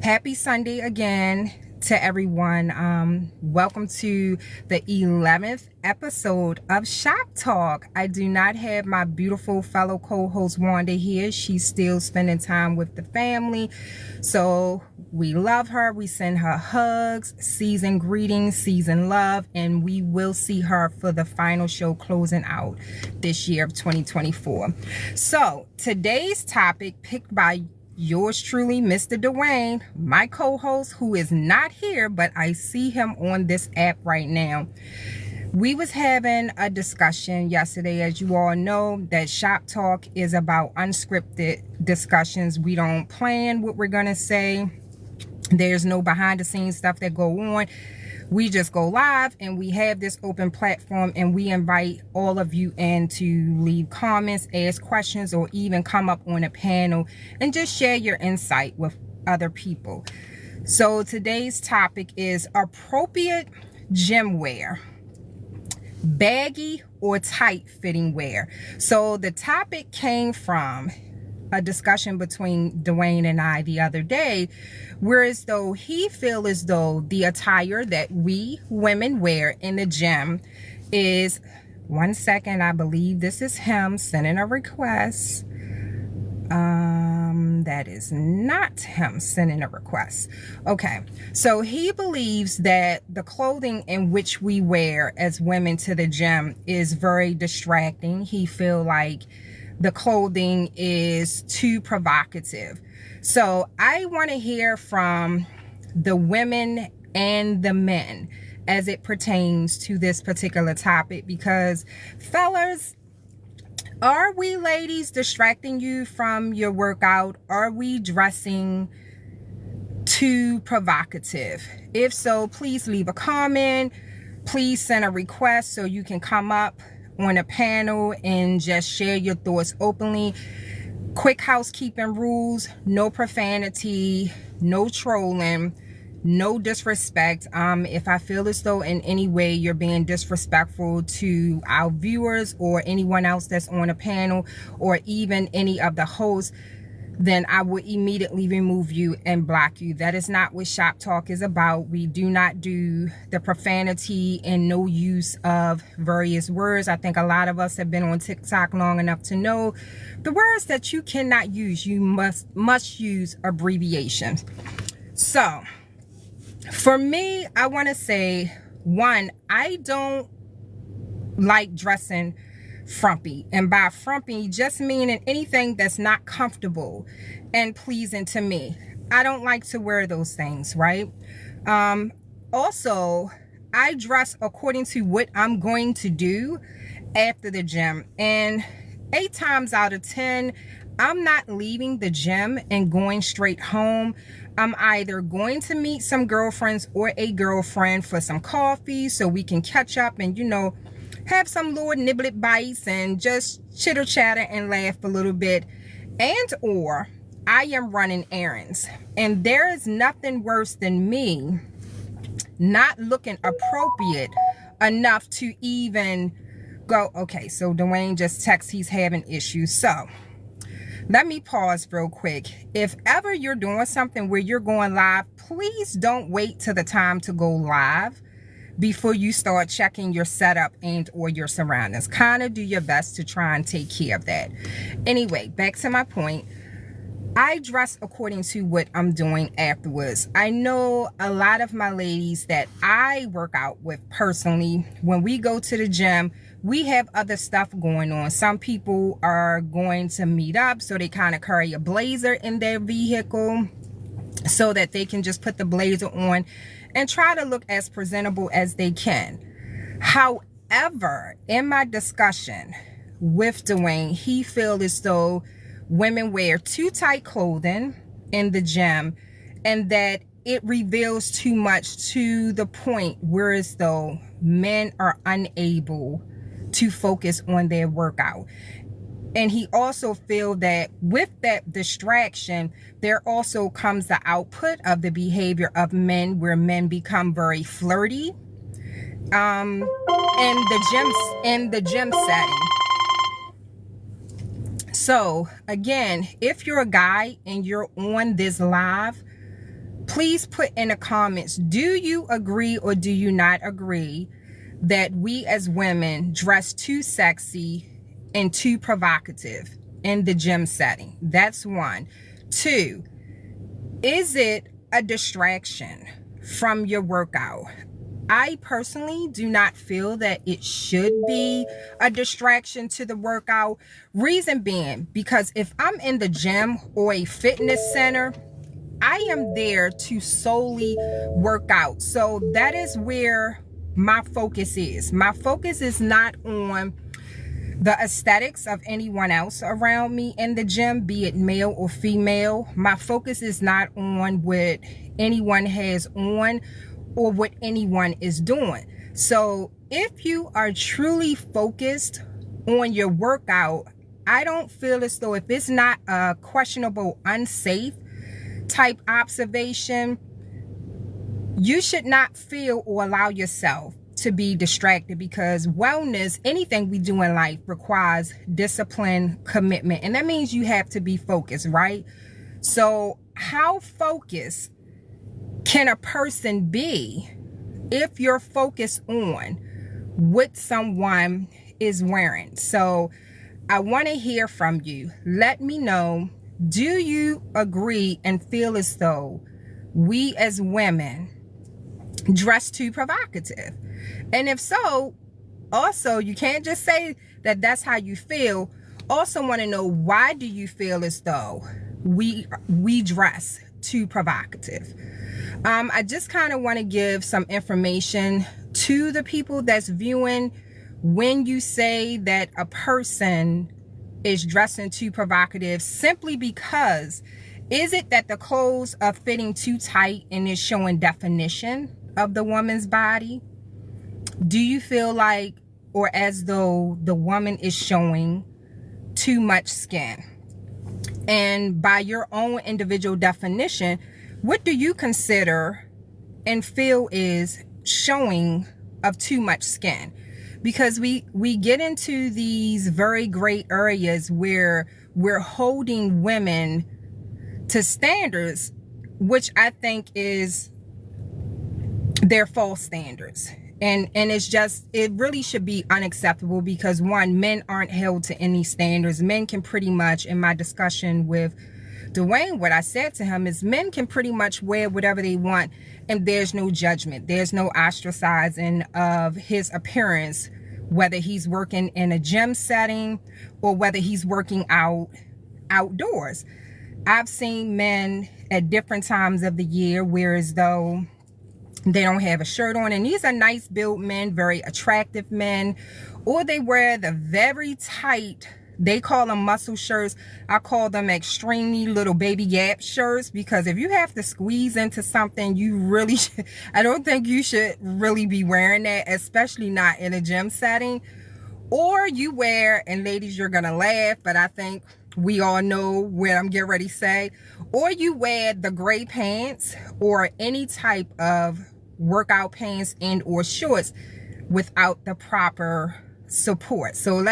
Happy Sunday again to everyone. Welcome to the 11th episode of Shop Talk. I do not have my beautiful fellow co-host Wanda here. She's still spending time with the family. So we love her. We send her hugs, season greetings, season love, and we will see her for the final show closing out this year of 2024. So today's topic, picked by yours truly, Mr. Dwayne, my co-host, who is not here, but I see him on this app right now. We was having a discussion yesterday. As you all know, that Shop Talk is about unscripted discussions. We don't plan what we're gonna say. There's no behind the scenes stuff that go on. We just go live and we have this open platform, and we invite all of you in to leave comments, ask questions, or even come up on a panel and just share your insight with other people. So today's topic is appropriate gym wear, baggy or tight fitting wear. So the topic came from a discussion between Dwayne and I the other day, whereas though he feels as though the attire that we women wear in the gym is, one second, I believe this is him sending a request. That is not him sending a request. Okay, so he believes that the clothing in which we wear as women to the gym is very distracting. He feel like the clothing is too provocative. So I want to hear from the women and the men as it pertains to this particular topic, because fellas, are we ladies distracting you from your workout? Are we dressing too provocative? If so, please leave a comment. Please send a request so you can come up on a panel and just share your thoughts openly. Quick housekeeping rules: no profanity, no trolling, no disrespect. If I feel as though in any way you're being disrespectful to our viewers or anyone else that's on a panel, or even any of the hosts, then I will immediately remove you and block you. That is not what Shop Talk is about. We do not do the profanity and no use of various words. I think a lot of us have been on TikTok long enough to know the words that you cannot use. You must use abbreviations. So for me, I want to say, one, I don't like dressing frumpy, and by frumpy just meaning anything that's not comfortable and pleasing to me. I don't like to wear those things, right? Also, I dress according to what I'm going to do after the gym, and 8 times out of 10 I'm not leaving the gym and going straight home. I'm either going to meet some girlfriends or a girlfriend for some coffee so we can catch up and, have some little niblet bites and just chitter chatter and laugh a little bit. And or I am running errands, and there is nothing worse than me not looking appropriate enough to even go, okay, so Dwayne just texts he's having issues. So let me pause real quick. If ever you're doing something where you're going live, please don't wait till the time to go live before you start checking your setup and or your surroundings. Kind of do your best to try and take care of that. Anyway, back to my point. I dress according to what I'm doing afterwards. I know a lot of my ladies that I work out with personally, when we go to the gym, we have other stuff going on. Some people are going to meet up, so they kind of carry a blazer in their vehicle so that they can just put the blazer on and try to look as presentable as they can. However, in my discussion with Dwayne, he feels as though women wear too tight clothing in the gym and that it reveals too much, to the point whereas though men are unable to focus on their workout. And he also feels that with that distraction, there also comes the output of the behavior of men, where men become very flirty in the gym setting. So again, if you're a guy and you're on this live, please put in the comments, do you agree or do you not agree that we as women dress too sexy and too provocative in the gym setting? That's one. Two, is it a distraction from your workout? I personally do not feel that it should be a distraction to the workout. Reason being, because if I'm in the gym or a fitness center, I am there to solely work out. So that is where my focus is. My focus is not on the aesthetics of anyone else around me in the gym, be it male or female. My focus is not on what anyone has on or what anyone is doing. So if you are truly focused on your workout, I don't feel as though, if it's not a questionable, unsafe type observation, you should not feel or allow yourself to be distracted, because wellness, anything we do in life, requires discipline, commitment, and that means you have to be focused, right? So how focused can a person be if you're focused on what someone is wearing? So I want to hear from you. Let me know, do you agree and feel as though we as women dress too provocative? And if so, also, you can't just say that that's how you feel. Also want to know, why do you feel as though we dress too provocative? I just kind of want to give some information to the people that's viewing. When you say that a person is dressing too provocative, simply because, is it that the clothes are fitting too tight and is showing definition of the woman's body? Do you feel like, or as though the woman is showing too much skin? And by your own individual definition, what do you consider and feel is showing of too much skin? Because we get into these very great areas where we're holding women to standards, which I think is their false standards. And it's just, it really should be unacceptable, because one, men aren't held to any standards. Men can pretty much, in my discussion with Dwayne, what I said to him is, men can pretty much wear whatever they want, and there's no judgment. There's no ostracizing of his appearance, whether he's working in a gym setting or whether he's working outdoors. I've seen men at different times of the year wear as though they don't have a shirt on, and these are nice built men, very attractive men, or they wear the very tight, they call them muscle shirts. I call them extremely little baby gap shirts, because if you have to squeeze into something, you really should, I don't think you should really be wearing that, especially not in a gym setting. Or you wear, and ladies, you're gonna laugh, but I think we all know what I'm getting ready to say, or you wear the gray pants or any type of workout pants and or shorts without the proper support. So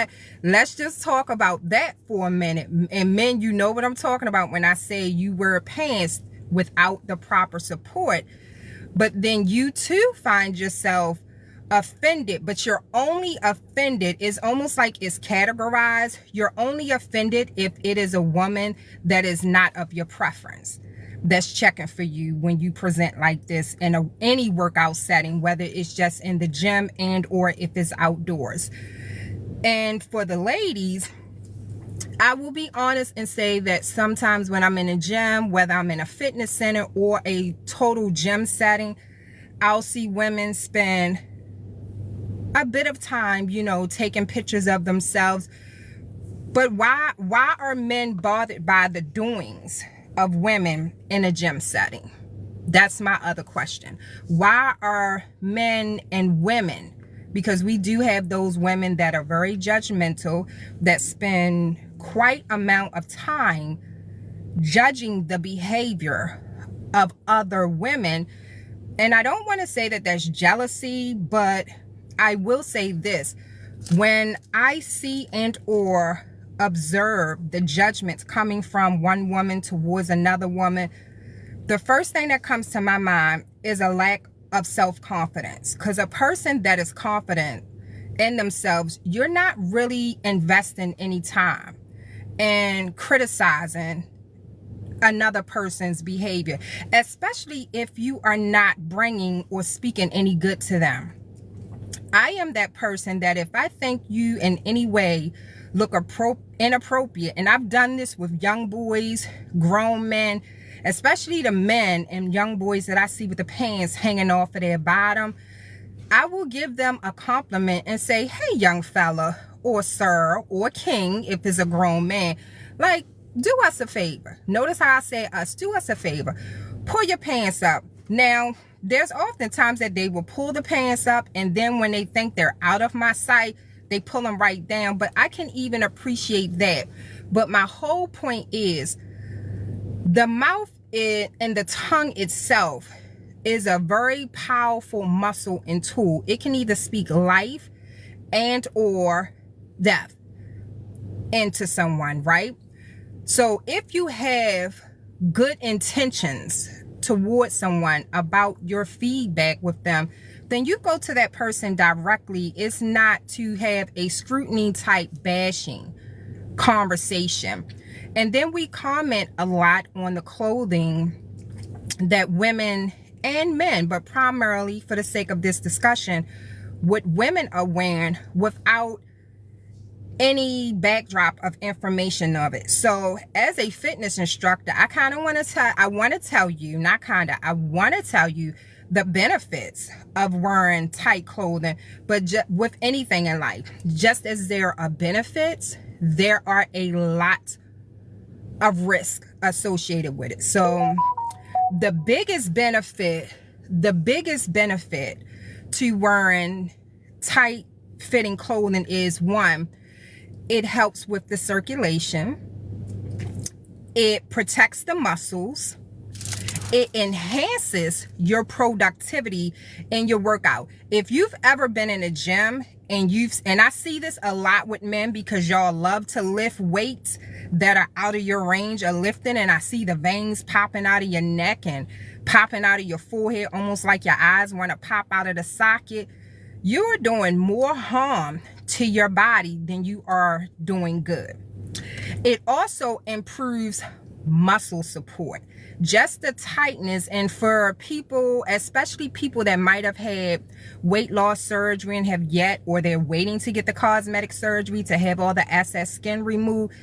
let's just talk about that for a minute. And men, you know what I'm talking about when I say you wear pants without the proper support, but then you too find yourself offended, but you're only offended, is almost like it's categorized. You're only offended if it is a woman that is not of your preference, that's checking for you when you present like this in any workout setting, whether it's just in the gym and or if it's outdoors. And for the ladies, I will be honest and say that sometimes when I'm in a gym, whether I'm in a fitness center or a total gym setting, I'll see women spend a bit of time, you know, taking pictures of themselves. But why are men bothered by the doings of women in a gym setting? That's my other question. Why are men and women, because we do have those women that are very judgmental, that spend quite amount of time judging the behavior of other women. And I don't want to say that that's jealousy, but I will say this: when I see and or observe the judgments coming from one woman towards another woman, the first thing that comes to my mind is a lack of self-confidence. Because a person that is confident in themselves, you're not really investing any time in criticizing another person's behavior, especially if you are not bringing or speaking any good to them. I am that person that if I think you in any way look inappropriate, and I've done this with young boys, grown men, especially the men and young boys that I see with the pants hanging off of their bottom, I will give them a compliment and say, hey, young fella, or sir, or king, if it's a grown man, like, do us a favor. Notice how I say us. Do us a favor. Pull your pants up. Now, there's often times that they will pull the pants up, and then when they think they're out of my sight, they pull them right down. But I can even appreciate that. But my whole point is, the mouth and the tongue itself is a very powerful muscle and tool. It can either speak life and or death into someone, right? So if you have good intentions towards someone about your feedback with them, then you go to that person directly. It's not to have a scrutiny type bashing conversation. And then we comment a lot on the clothing that women and men, but primarily for the sake of this discussion, what women are wearing without any backdrop of information of it. So as a fitness instructor, I want to tell you the benefits of wearing tight clothing. But with anything in life, just as there are benefits, there are a lot of risk associated with it. So the biggest benefit to wearing tight fitting clothing is, one, it helps with the circulation. It protects the muscles. It enhances your productivity in your workout. If you've ever been in a gym and I see this a lot with men, because y'all love to lift weights that are out of your range of lifting, and I see the veins popping out of your neck and popping out of your forehead, almost like your eyes want to pop out of the socket. You're doing more harm to your body than you are doing good. It also improves muscle support, just the tightness. And for people, especially people that might have had weight loss surgery and have yet, or they're waiting to get the cosmetic surgery to have all the excess skin removed,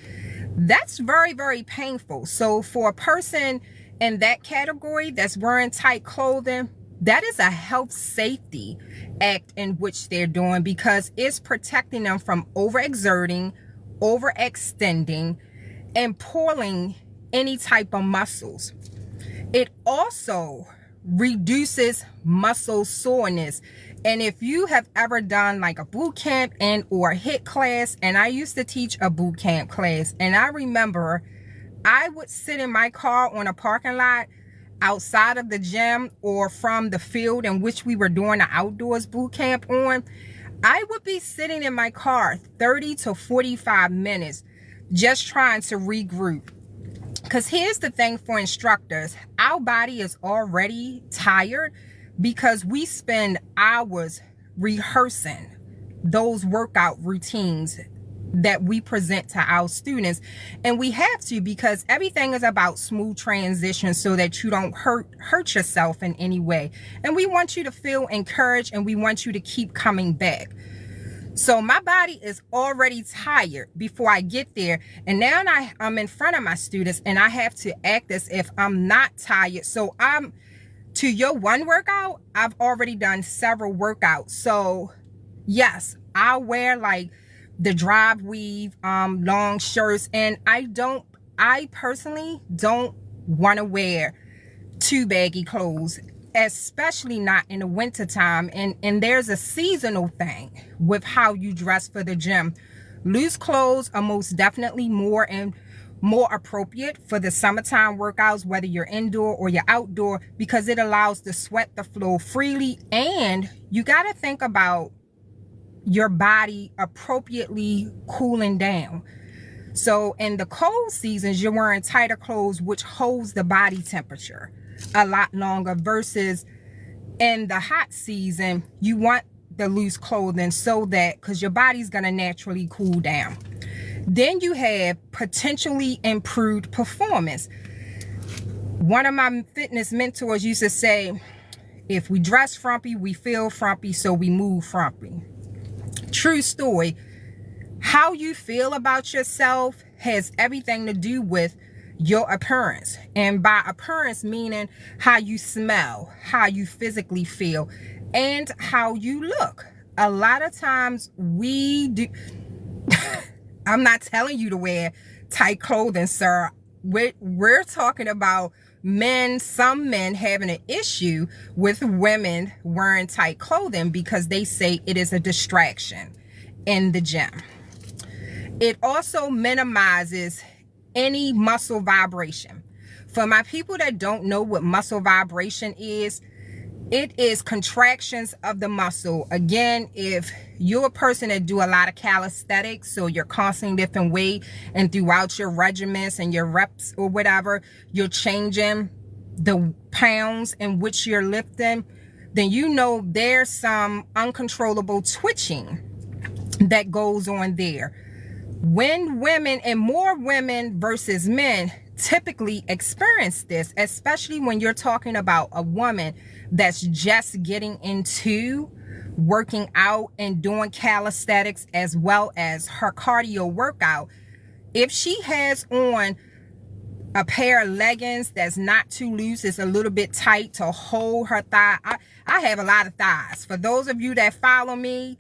that's very, very painful. So for a person in that category that's wearing tight clothing, that is a health safety act in which they're doing, because it's protecting them from overexerting, overextending, and pulling any type of muscles. It also reduces muscle soreness. And if you have ever done like a boot camp and or HIIT class, and I used to teach a boot camp class, and I remember I would sit in my car on a parking lot outside of the gym or from the field in which we were doing the outdoors boot camp on. I would be sitting in my car 30 to 45 minutes just trying to regroup. Because here's the thing for instructors, our body is already tired because we spend hours rehearsing those workout routines that we present to our students. And we have to, because everything is about smooth transition so that you don't hurt yourself in any way. And we want you to feel encouraged, and we want you to keep coming back. So my body is already tired before I get there. And now I'm in front of my students, and I have to act as if I'm not tired. So to your one workout, I've already done several workouts. So yes, I'll wear like the drive weave, long shirts. And I personally don't want to wear too baggy clothes, especially not in the winter time. And there's a seasonal thing with how you dress for the gym. Loose clothes are most definitely more appropriate for the summertime workouts, whether you're indoor or you're outdoor, because it allows the sweat to flow freely. And you got to think about your body appropriately cooling down. So in the cold seasons, you're wearing tighter clothes, which holds the body temperature. a lot longer versus in the hot season, you want the loose clothing so that, because your body's going to naturally cool down. Then you have potentially improved performance. One of my fitness mentors used to say, if we dress frumpy, we feel frumpy, so we move frumpy. True story. How you feel about yourself has everything to do with your appearance. And by appearance, meaning how you smell, how you physically feel, and how you look. A lot of times we do. I'm not telling you to wear tight clothing, sir. We're talking about men, some men having an issue with women wearing tight clothing because they say it is a distraction in the gym. It also minimizes any muscle vibration. For my people that don't know what muscle vibration is, it is contractions of the muscle. Again, if you're a person that do a lot of calisthenics, so you're constantly lifting weight, and throughout your regiments and your reps or whatever, you're changing the pounds in which you're lifting, then you know there's some uncontrollable twitching that goes on there. When women, and more women versus men, typically experience this, especially when you're talking about a woman that's just getting into working out and doing calisthenics as well as her cardio workout. If she has on a pair of leggings that's not too loose, it's a little bit tight to hold her thigh. I have a lot of thighs. For those of you that follow me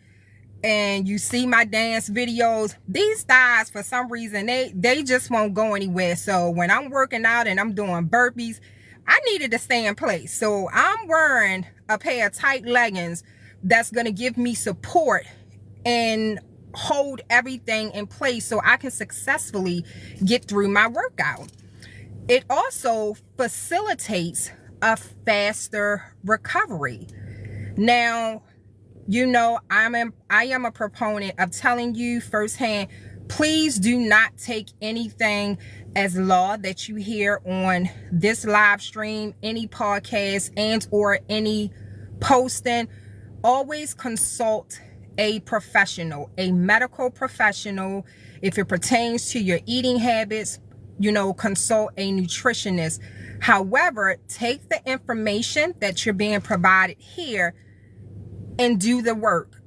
and you see my dance videos, these thighs, for some reason, they just won't go anywhere. So when I'm working out and I'm doing burpees, I needed to stay in place. So I'm wearing a pair of tight leggings that's going to give me support and hold everything in place so I can successfully get through my workout. It also facilitates a faster recovery. Now, you know, I am a proponent of telling you firsthand, please do not take anything as law that you hear on this live stream, any podcast, and or any posting. Always consult a professional, a medical professional. If it pertains to your eating habits, you know, consult a nutritionist. However, take the information that you're being provided here and do the work.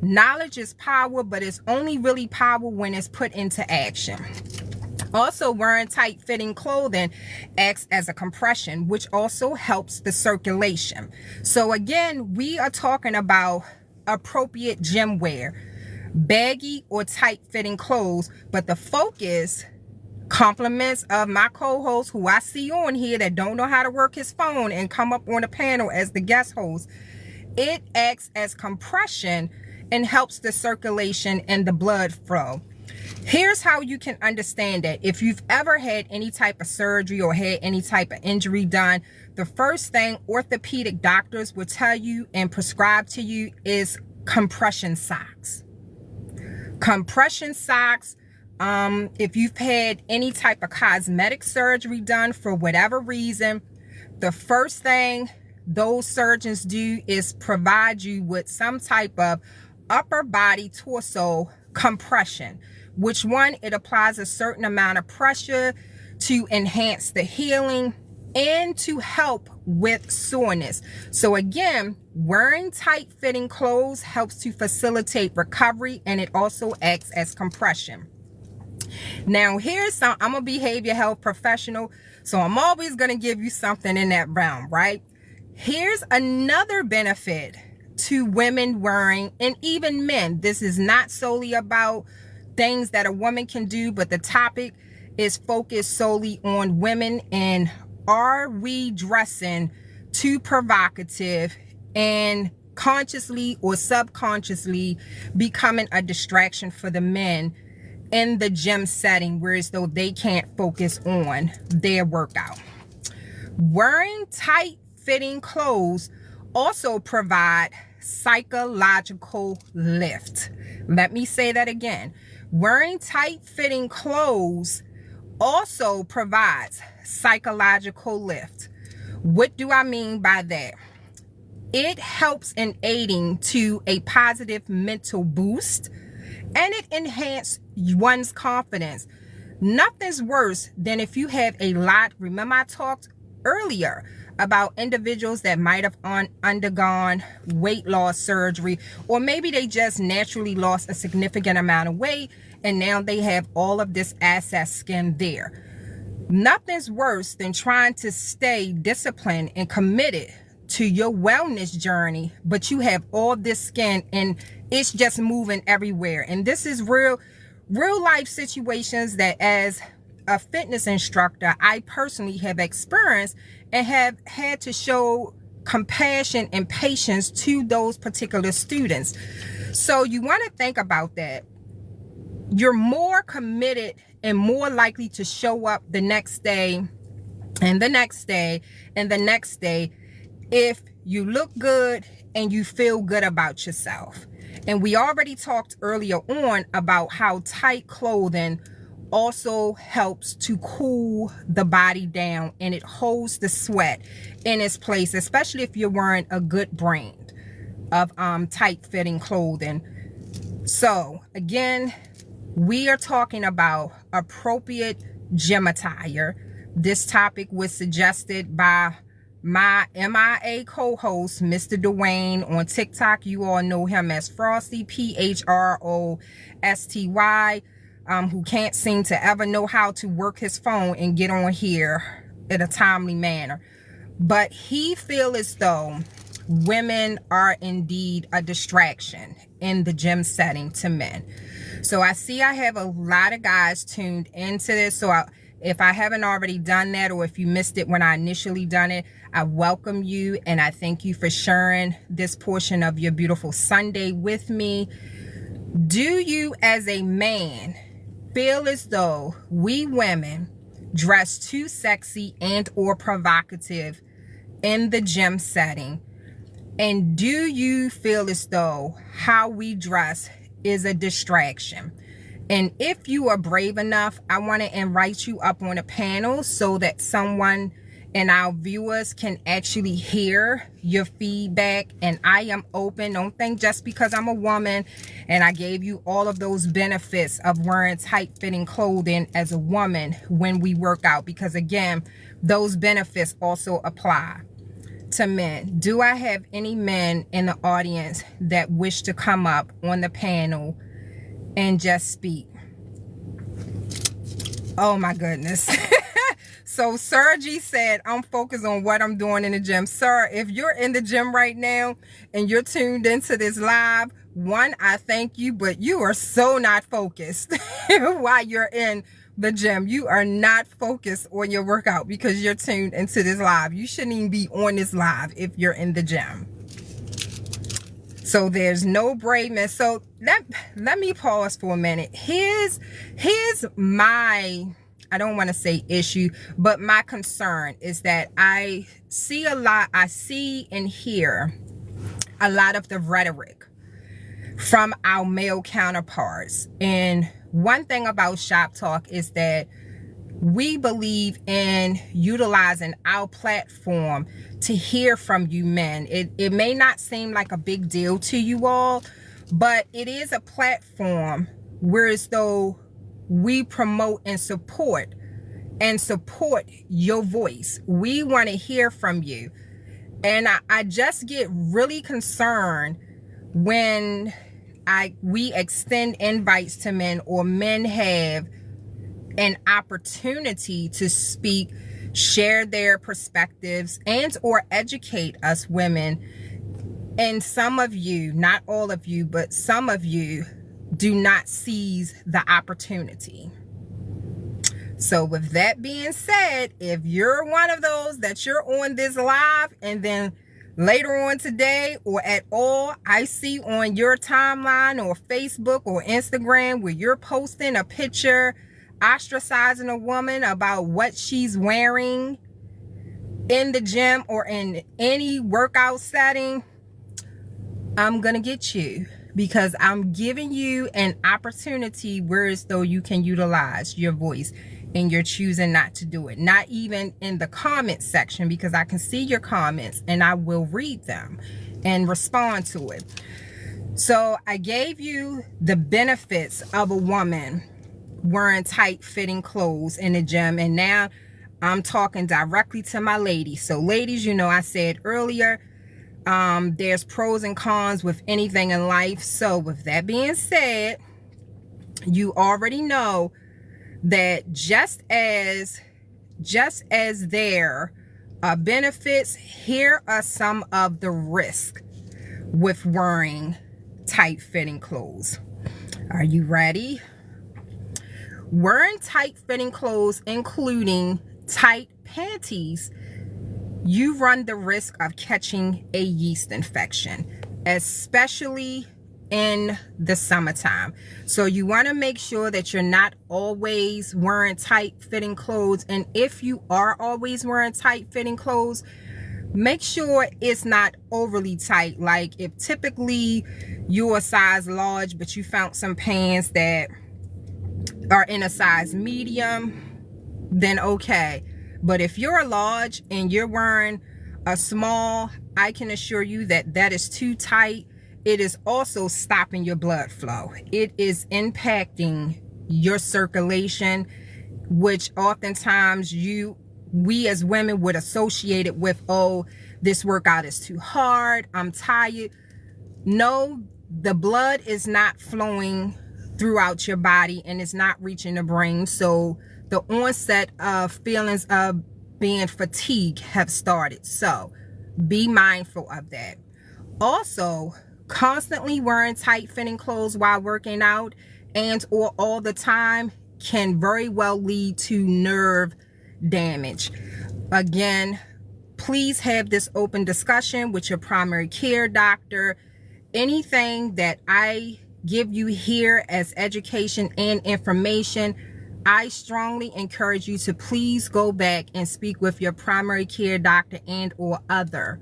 Knowledge is power, but it's only really power when it's put into action. Also, wearing tight fitting clothing acts as a compression, which also helps the circulation. So again, we are talking about appropriate gym wear, baggy or tight fitting clothes, but the focus, compliments of my co-host who I see on here that don't know how to work his phone and come up on the panel as the guest host, it acts as compression and helps the circulation and the blood flow. Here's how you can understand that. If you've ever had any type of surgery or had any type of injury done, the first thing orthopedic doctors will tell you and prescribe to you is compression socks. Compression socks. If you've had any type of cosmetic surgery done for whatever reason, the first thing those surgeons do is provide you with some type of upper body torso compression, which one, it applies a certain amount of pressure to enhance the healing and to help with soreness. So again, wearing tight fitting clothes helps to facilitate recovery, and it also acts as compression. Now here's some, I'm a behavior health professional, so I'm always going to give you something in that realm, right? Here's another benefit to women wearing, and even men. This is not solely about things that a woman can do, but the topic is focused solely on women. And are we dressing too provocative and consciously or subconsciously becoming a distraction for the men in the gym setting, whereas though they can't focus on their workout? Wearing tight fitting clothes also provide psychological lift. Let me say that again. Wearing tight fitting clothes also provides psychological lift. What do I mean by that? It helps in aiding to a positive mental boost, and it enhances one's confidence. Nothing's worse than if you have a lot. Remember, I talked earlier about individuals that might have undergone weight loss surgery, or maybe they just naturally lost a significant amount of weight and now they have all of this excess skin there. Nothing's worse than trying to stay disciplined and committed to your wellness journey, but you have all this skin and it's just moving everywhere. And this is real life situations that, as a fitness instructor, I personally have experienced and have had to show compassion and patience to those particular students. So you want to think about that. You're more committed and more likely to show up the next day and the next day and the next day if you look good and you feel good about yourself. And we already talked earlier on about how tight clothing also helps to cool the body down, and it holds the sweat in its place, especially if you're wearing a good brand of tight fitting clothing. So again, we are talking about appropriate gym attire. This topic was suggested by my MIA co-host, Mr. Dwayne. On TikTok, you all know him as Frosty, PHROSTY, who can't seem to ever know how to work his phone and get on here in a timely manner. But he feels as though women are indeed a distraction in the gym setting to men. So I see I have a lot of guys tuned into this. So if I haven't already done that, or if you missed it when I initially done it, I welcome you and I thank you for sharing this portion of your beautiful Sunday with me. Do you as a man feel as though we women dress too sexy and or provocative in the gym setting? And do you feel as though how we dress is a distraction? And if you are brave enough, I want to invite you up on a panel so that someone and our viewers can actually hear your feedback. And I am open. Don't think just because I'm a woman and I gave you all of those benefits of wearing tight fitting clothing as a woman when we work out, because again, those benefits also apply to men. Do I have any men in the audience that wish to come up on the panel and just speak? Oh my goodness. So Sergi said, I'm focused on what I'm doing in the gym. Sir, if you're in the gym right now and you're tuned into this live, one, I thank you, but you are so not focused while you're in the gym. You are not focused on your workout because you're tuned into this live. You shouldn't even be on this live if you're in the gym. So there's no braveness. So let me pause for a minute. Here's my, I don't want to say issue, but my concern is that I see and hear a lot of the rhetoric from our male counterparts. And one thing about Shop Talk is that we believe in utilizing our platform to hear from you men. It may not seem like a big deal to you all, but it is a platform where as though we promote and support your voice. We want to hear from you. And I just get really concerned when we extend invites to men, or men have an opportunity to speak, share their perspectives, and or educate us women. And some of you, not all of you, but some of you do not seize the opportunity. So with that being said, if you're one of those that you're on this live and then later on today or at all, I see on your timeline or Facebook or Instagram where you're posting a picture ostracizing a woman about what she's wearing in the gym or in any workout setting, I'm gonna get you, because I'm giving you an opportunity where as though you can utilize your voice. and you're choosing not to do it. Not even in the comment section, because I can see your comments and I will read them and respond to it. So I gave you the benefits of a woman wearing tight fitting clothes in the gym, and now I'm talking directly to my ladies. So ladies, you know, I said earlier, there's pros and cons with anything in life. So with that being said, you already know that just as there are benefits, here are some of the risks with wearing tight fitting clothes. Are you ready? Wearing tight fitting clothes, including tight panties, you run the risk of catching a yeast infection, especially in the summertime. So you want to make sure that you're not always wearing tight fitting clothes. And if you are always wearing tight fitting clothes, make sure it's not overly tight. Like if typically you're a size large, but you found some pants that are in a size medium, then okay. But if you're a large and you're wearing a small, I can assure you that that is too tight. It is also stopping your blood flow. It is impacting your circulation, which oftentimes we as women would associate it with, oh, this workout is too hard, I'm tired. No, the blood is not flowing throughout your body and it's not reaching the brain. So the onset of feelings of being fatigued have started. So be mindful of that. Also, constantly wearing tight fitting clothes while working out and or all the time can very well lead to nerve damage. Again, please have this open discussion with your primary care doctor. Anything that I give you here as education and information, I strongly encourage you to please go back and speak with your primary care doctor and or other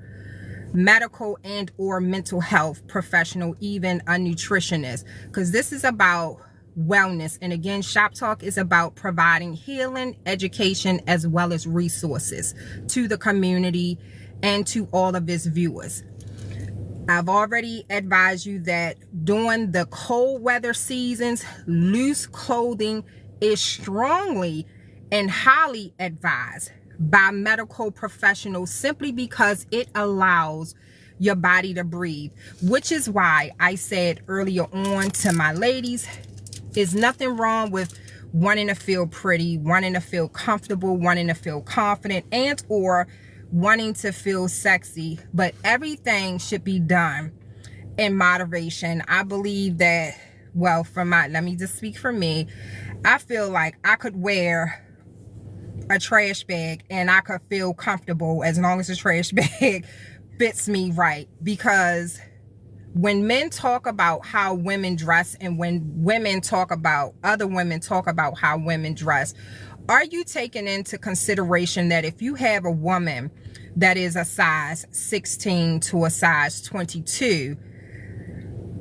medical and or mental health professional, even a nutritionist, because this is about wellness. And again, Shop Talk is about providing healing, education, as well as resources to the community and to all of its viewers. I've already advised you that during the cold weather seasons, loose clothing is strongly and highly advised by medical professionals, simply because it allows your body to breathe, which is why I said earlier on to my ladies, there's nothing wrong with wanting to feel pretty, wanting to feel comfortable, wanting to feel confident, and or wanting to feel sexy, but everything should be done in moderation. I believe that, well, let me just speak for me. I feel like I could wear a trash bag and I could feel comfortable as long as the trash bag fits me right. Because when men talk about how women dress and when other women talk about how women dress, are you taking into consideration that if you have a woman that is a size 16 to a size 22,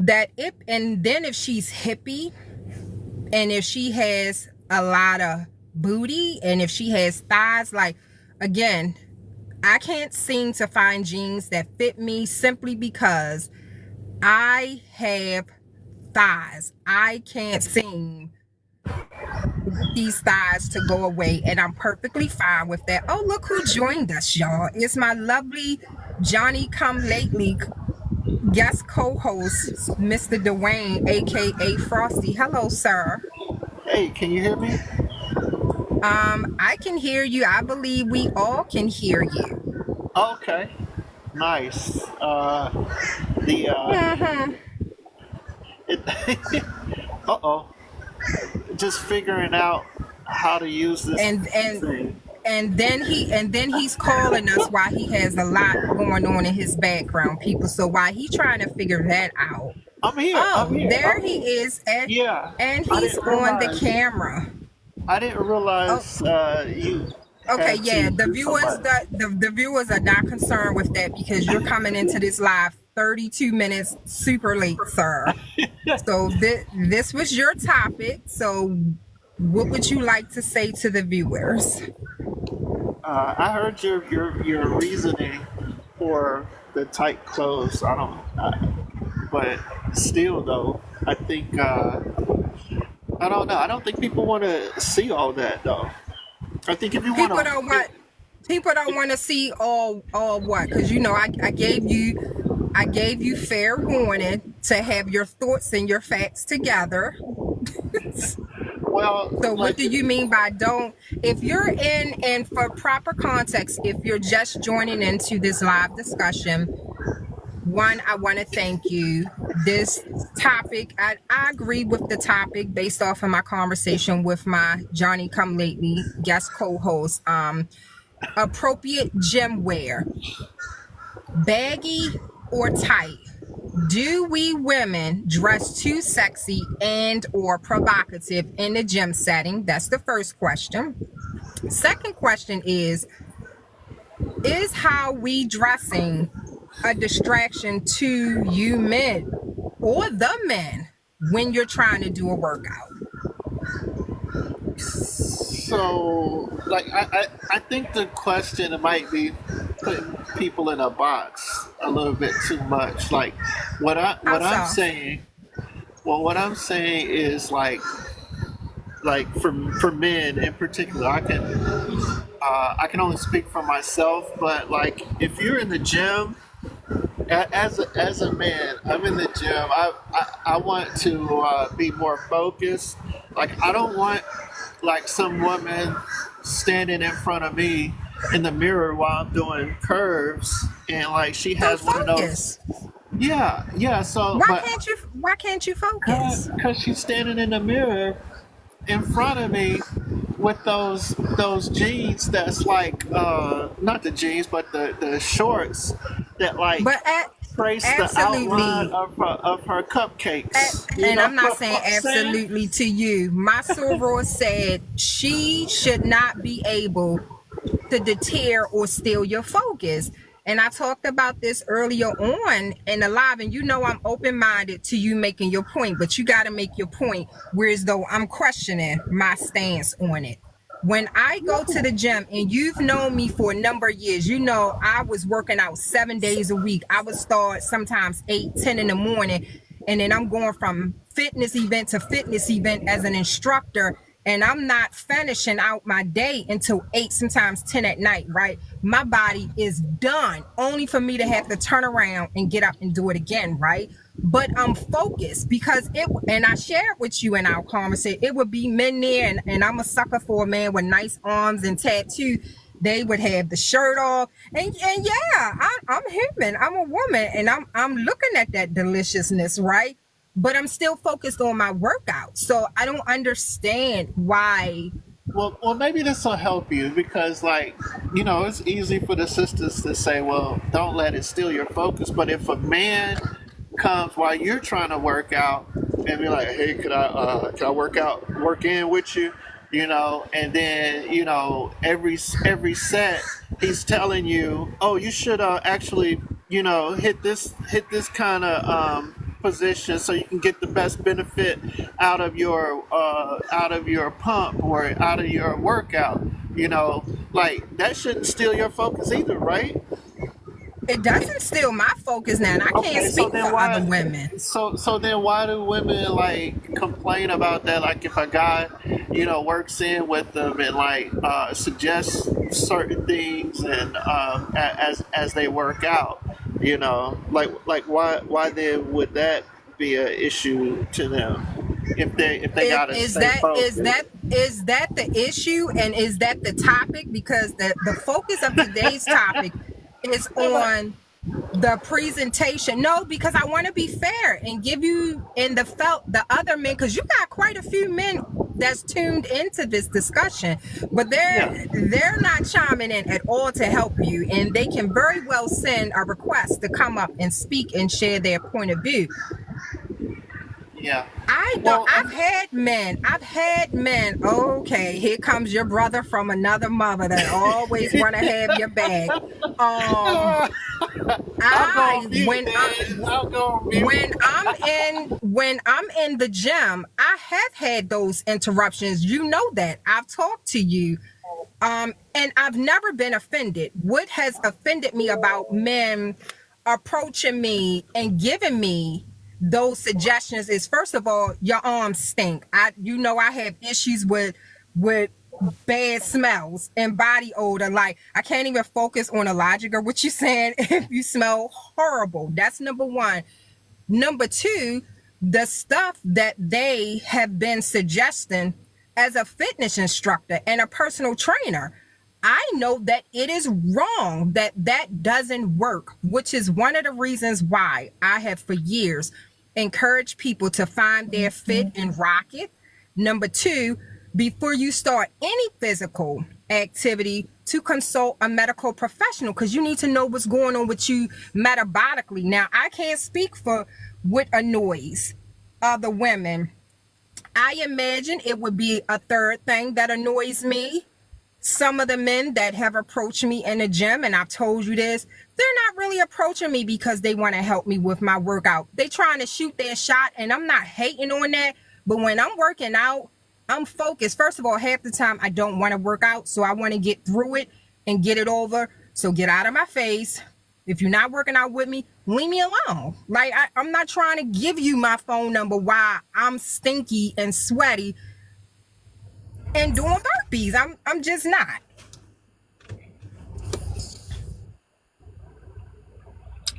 that if she's hippie and if she has a lot of booty and if she has thighs, like, again, I can't seem to find jeans that fit me simply because I have thighs. I can't seem these thighs to go away, and I'm perfectly fine with that. Oh, look who joined us, y'all. It's my lovely Johnny Come Lately guest co-host, Mr. Dwayne, aka Frosty. Hello, sir. Hey, can you hear me? I can hear you. I believe we all can hear you. Okay, nice. The it, uh-oh, just figuring out how to use this and thing. and then he's calling us while he has a lot going on in his background, people. So while he's trying to figure that out, I'm here. oh, I'm here. there he is, Yeah, and I he's didn't on the realize. camera. I didn't realize you Okay, had yeah, to the do viewers something. the viewers are not concerned with that because you're coming into this live 32 minutes super late, sir. So this was your topic. So What would you like to say to the viewers? I heard your reasoning for the tight clothes. But still though, I think I don't know. I don't think people want to see all that though. I think if you want People don't to, want people don't want to see all what, because I gave you fair warning to have your thoughts and your facts together. well, So what like do you mean by don't? If you're in, and for proper context, if you're just joining into this live discussion, one, I want to thank you. This topic, I agree with the topic based off of my conversation with my Johnny Come Lately guest co-host. Appropriate gym wear, baggy or tight. Do we women dress too sexy and or provocative in the gym setting? That's the first question. Second question is how we dressing a distraction to you men or the men when you're trying to do a workout? so, like I think the question might be putting people in a box a little bit too much. Like How what I'm so? saying. Well, what I'm saying is like for men in particular, I can only speak for myself, but like if you're in the gym as a man, I'm in the gym. I want to be more focused. Like I don't want like some woman standing in front of me in the mirror while I'm doing curves, and like she So has one of those. focus. Yeah. So, but Why can't you focus? because she's standing in the mirror in front of me with those jeans that's like not the jeans but the shorts that like But trace the outline absolutely. of her cupcakes. You And know I'm not what saying I'm saying? absolutely to you. My soror said she should not be able to deter or steal your focus. And I talked about this earlier on in the live, and I'm open-minded to you making your point, but you got to make your point, whereas though I'm questioning my stance on it. When I go to the gym, and you've known me for a number of years, I was working out 7 days a week. I would start sometimes 8, 10 in the morning, and then I'm going from fitness event to fitness event as an instructor, and I'm not finishing out my day until 8, sometimes 10 at night, right? My body is done, only for me to have to turn around and get up and do it again, right? But I'm focused because and I shared with you in our conversation, it would be men there, and I'm a sucker for a man with nice arms and tattoo. They would have the shirt off, and yeah, I'm human, I'm a woman, and I'm looking at that deliciousness, right? But I'm still focused on my workout. So I don't understand why. Well, maybe this will help you because, like, it's easy for the sisters to say, "Well, don't let it steal your focus." But if a man comes while you're trying to work out and be like, "Hey, could I work in with you?" And then every set he's telling you, "Oh, you should actually hit this kind of position so you can get the best benefit out of your pump or out of your workout." Like that shouldn't steal your focus either, right? It doesn't steal my focus now, and I can't Okay, so speak then for other why? women. So then why do women like complain about that? Like if a guy, works in with them and like suggests certain things and as they work out, like why then would that be an issue to them if they gotta Is stay that is focused? that is that the issue, and is that the topic? Because the focus of today's topic is Yeah, but on the presentation. No, because I want to be fair and give you and the other men, because you got quite a few men that's tuned into this discussion, but yeah. they're not chiming in at all to help you, and they can very well send a request to come up and speak and share their point of view. Yeah. I don't. Well, I've had men. I've had men. Okay, here comes your brother from another mother that always want to have your back. Um, I'll go I on mute, man. I'll go on mute. when I'm in the gym, I have had those interruptions. You know that. I've talked to you. And I've never been offended. What has offended me about men approaching me and giving me those suggestions is, first of all, your arms stink. I have issues with bad smells and body odor. Like, I can't even focus on the logic of what you're saying if you smell horrible. That's number one. Number two, the stuff that they have been suggesting as a fitness instructor and a personal trainer, I know that it is wrong, that doesn't work, which is one of the reasons why I have for years encouraged people to find their fit and rock it. Number two, before you start any physical activity, to consult a medical professional, because you need to know what's going on with you metabolically. Now, I can't speak for what annoys other women. I imagine it would be a third thing that annoys me. Some of the men that have approached me in the gym, and I've told you this, they're not really approaching me because they want to help me with my workout. They trying to shoot their shot, and I'm not hating on that. But when I'm working out, I'm focused. First of all, half the time I don't want to work out, so I want to get through it and get it over. So get out of my face. If you're not working out with me, leave me alone. Like, I'm not trying to give you my phone number while I'm stinky and sweaty and doing burpees. I'm just not.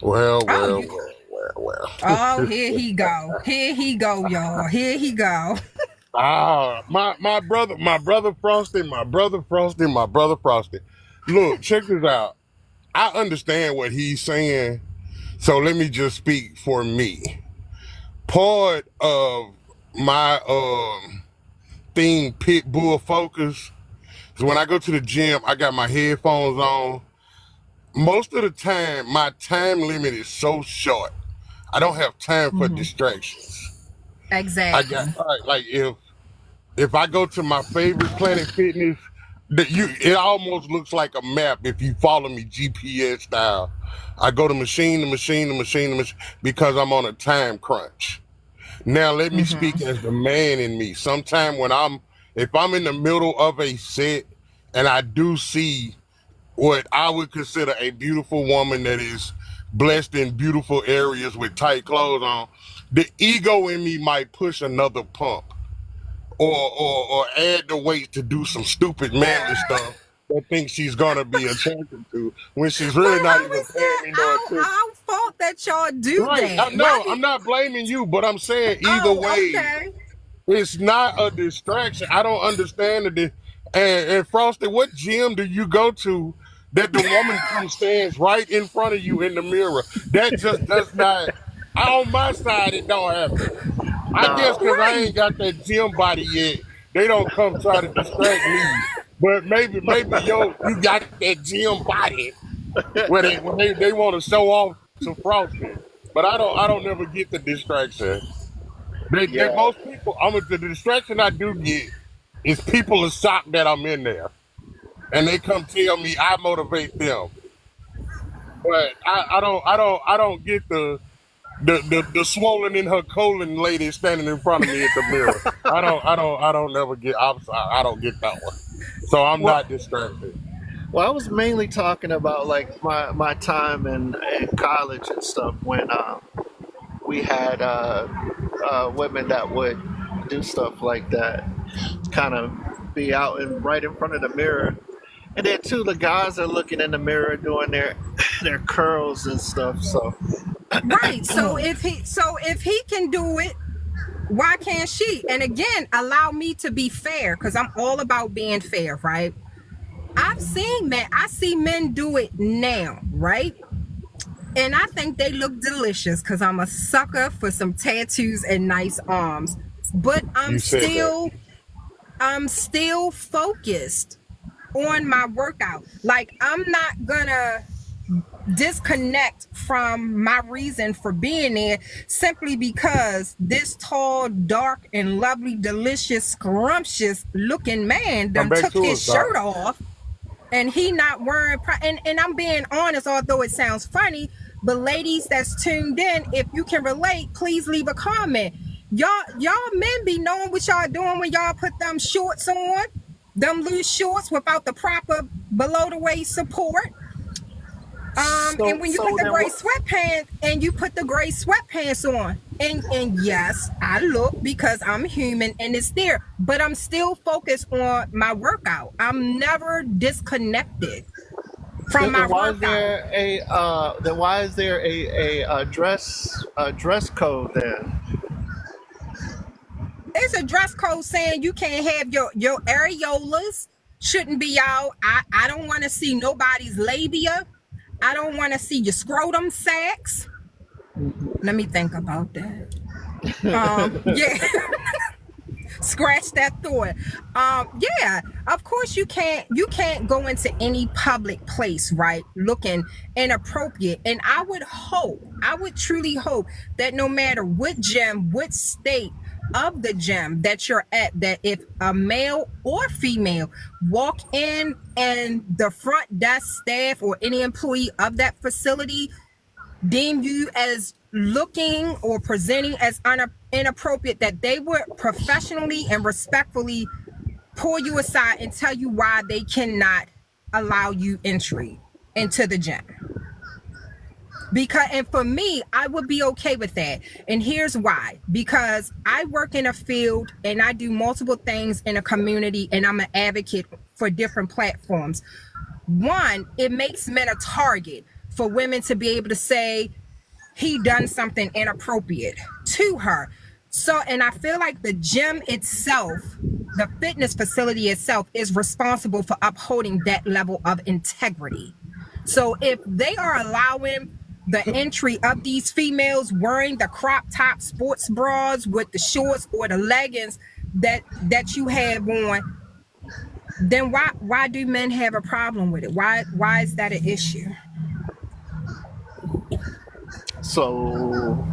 Well, Oh, well, you, well, well, well. oh, here he go. Here he go, y'all. Here he go. My brother Frosty, my brother Frosty, my brother Frosty. Look, check this out. I understand what he's saying, so let me just speak for me. Part of my theme pit bull focus is when I go to the gym, I got my headphones on. Most of the time, my time limit is so short. I don't have time for distractions. I got Exactly. like if I go to my favorite Planet Fitness, it almost looks like a map if you follow me GPS style. I go to machine to machine to machine to machine because I'm on a time crunch. Now let me speak as the man in me. Sometime if I'm in the middle of a set and I do see what I would consider a beautiful woman that is blessed in beautiful areas with tight clothes on, the ego in me might push another pump or add the weight to do some stupid manly stuff that thinks she's gonna be attracted to when she's But really not how even is paying that me no attention. our fault that y'all do Right. that? Why No, do I'm not blaming you, but I'm saying either Oh, way, okay. it's not a distraction. I don't understand and Frosty, what gym do you go to that the woman comes stands right in front of you in the mirror? That just does not. On my side, it don't happen. I guess No. because I Right. ain't got that gym body yet, they don't come try to distract me. But maybe you got that gym body where they want to show off to Frosty. But I don't never get the distraction. They Yeah. most people. The distraction I do get is people are shocked that I'm in there, and they come tell me I motivate them. But I don't get the swollen in her colon lady standing in front of me at the mirror. I don't never get. I'm sorry, I don't get that one. So I'm Well, not distracted. well, I was mainly talking about like my time in college and stuff when we had women that would do stuff like that, kind of be out and right in front of the mirror. And then too, the guys are looking in the mirror doing their curls and stuff. So Right. So if he can do it, why can't she? And again, allow me to be fair, because I'm all about being fair, right? I see men do it now, right? And I think they look delicious because I'm a sucker for some tattoos and nice arms. But You said that. I'm still focused on my workout. Like, I'm not gonna disconnect from my reason for being there simply because this tall, dark, and lovely, delicious, scrumptious looking man Come done back took to his us, Doc. shirt off and he not wearing and I'm being honest, although it sounds funny, but ladies that's tuned in, if you can relate, please leave a comment. Y'all men be knowing what y'all doing when y'all put them shorts on, them loose shorts without the proper below the waist support. And when you put So the then gray what? sweatpants and you put the gray sweatpants on, and yes, I look because I'm human and it's there, but I'm still focused on my workout. I'm never disconnected from my Then why is workout. there a dress code then? It's a dress code saying you can't have your areolas shouldn't be out. I don't want to see nobody's labia. I don't want to see your scrotum sacs. Let me think about that. Yeah. Scratch that thought. Yeah, of course you can't go into any public place, right, looking inappropriate. And I would truly hope that no matter what gym, what state of the gym that you're at, that if a male or female walk in and the front desk staff or any employee of that facility deem you as looking or presenting as inappropriate, that they would professionally and respectfully pull you aside and tell you why they cannot allow you entry into the gym. Because, and for me, I would be okay with that. And here's why. Because I work in a field and I do multiple things in a community and I'm an advocate for different platforms. One, it makes men a target for women to be able to say he done something inappropriate to her. So, and I feel like the gym itself, the fitness facility itself, is responsible for upholding that level of integrity. So if they are allowing the entry of these females wearing the crop top sports bras with the shorts or the leggings that you have on, then why do men have a problem with it? Why is that an issue? So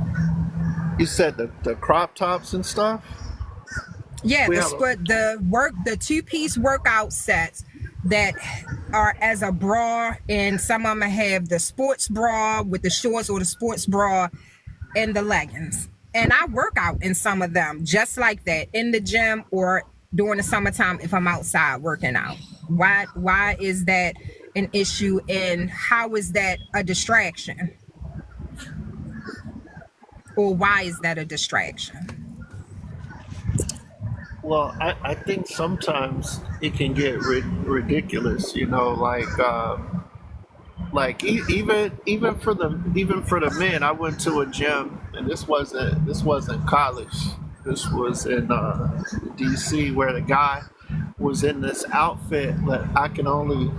you said the crop tops and stuff. Yeah, We have a, the two-piece workout sets that are as a bra, and some of them have the sports bra with the shorts or the sports bra and the leggings. And I work out in some of them just like that in the gym or during the summertime if I'm outside working out. Why is that an issue, and how is that a distraction? Or why is that a distraction? well, I think sometimes it can get ridiculous. Even for the men. I went to a gym, and this wasn't college. This was in D.C., where the guy was in this outfit that I can only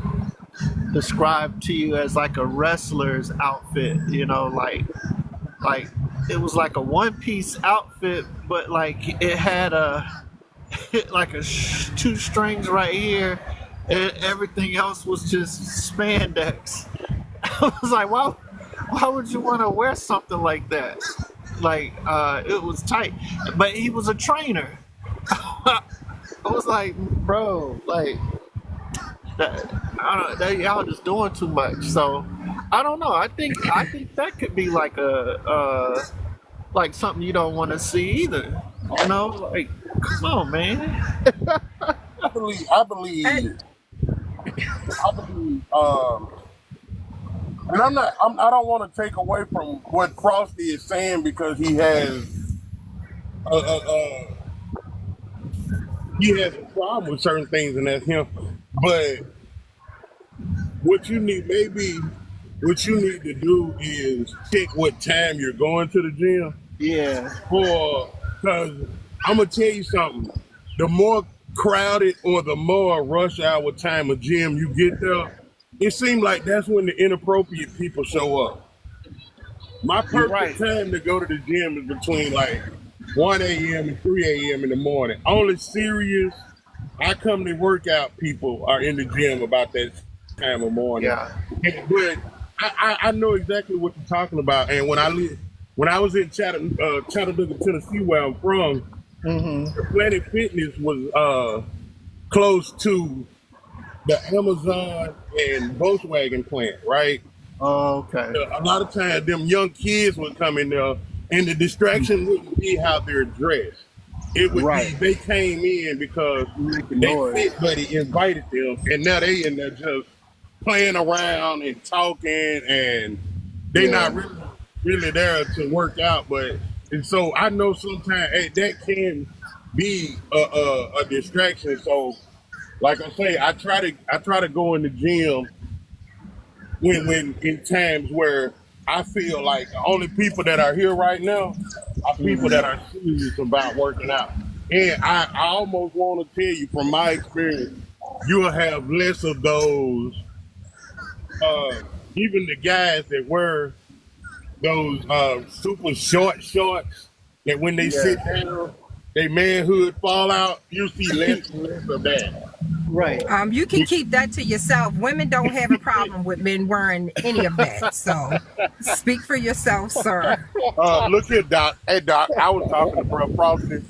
describe to you as like a wrestler's outfit. Like it was like a one piece outfit, but like it had like two strings right here, and everything else was just spandex. I was like, why would you want to wear something like that? Like it was tight, but he was a trainer. I was like, bro, like that, I don't, that y'all just doing too much. So I don't know. I think that could be like like something you don't want to see either. Like, come on, man. I believe. I believe. I believe. And I don't want to take away from what Frosty is saying because uh, uh, uh, he has a problem with certain things, and that's him. But what you need, maybe, what you need to do is check what time you're going to the gym Yeah, for. Because I'm gonna tell you something. The more crowded or the more rush hour time of gym you get there, it seems like that's when the inappropriate people show up. My you're perfect right. time to go to the gym is between like 1 a.m. and 3 a.m. in the morning. Only serious, I come to work out people are in the gym about that time of morning. Yeah, But I know exactly what you're talking about. And when I was in Chattanooga, Tennessee, where I'm from, the Planet Fitness was close to the Amazon and Volkswagen plant, right? Okay. A lot of times, them young kids would come in there, and the distraction wouldn't be how they're dressed. It would Right. be they came in because Making they noise. fit buddy invited them, and now they in there just playing around and talking, and they Yeah. not really there to work out. But and so I know sometimes that can be a distraction. So like I say, I try to go in the gym when in times where I feel like the only people that are here right now are people that are serious about working out. And I almost want to tell you from my experience, you'll have less of those, even the guys that wear those super short shorts that when they Yeah. sit down, their manhood fall out, you see less and less of that. Right. You can keep that to yourself. Women don't have a problem with men wearing any of that. So speak for yourself, sir. Look here, Doc. Hey, Doc, I was talking to Bro Frosty.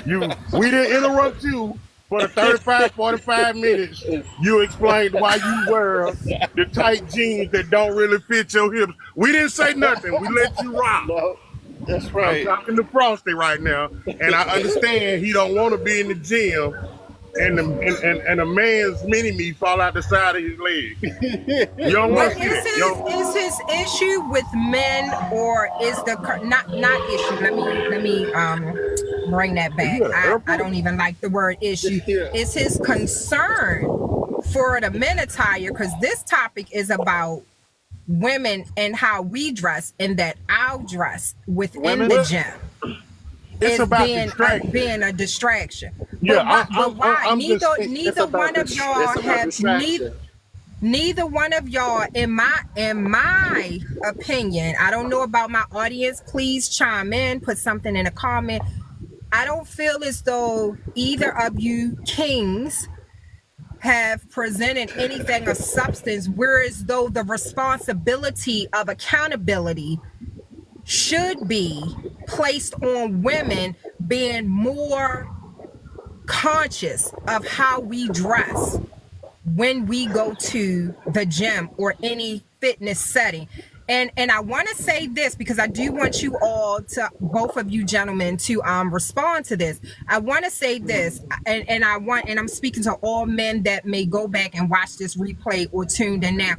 We didn't interrupt you for the 35, 45 minutes. You explained why you wear the tight jeans that don't really fit your hips. We didn't say nothing. We let you rock. No, that's I'm right. talking to Frosty right now, and I understand he don't want to be in the gym, and a man's mini-me fall out the side of his leg. You don't want But to see that. You don't- is his issue with men, or is the not issue? Let me bring that back. You at an I airport? don't even like the word issue. Yeah. Is his concern for the men attire, because this topic is about women and how we dress, and that our dress within Women? the gym It's is about being distraction. being a distraction. Yeah, But why? I'm just- Neither It's about one of y'all it's about have distraction. neither one of y'all, in my opinion, I don't know about my audience, please chime in, put something in a comment. I don't feel as though either of you kings have presented anything of substance, whereas though the responsibility of accountability should be placed on women being more conscious of how we dress when we go to the gym or any fitness setting. And I want to say this because I do want you all to, both of you gentlemen, to respond to this. I want to say this, and I'm speaking to all men that may go back and watch this replay or tuned in now.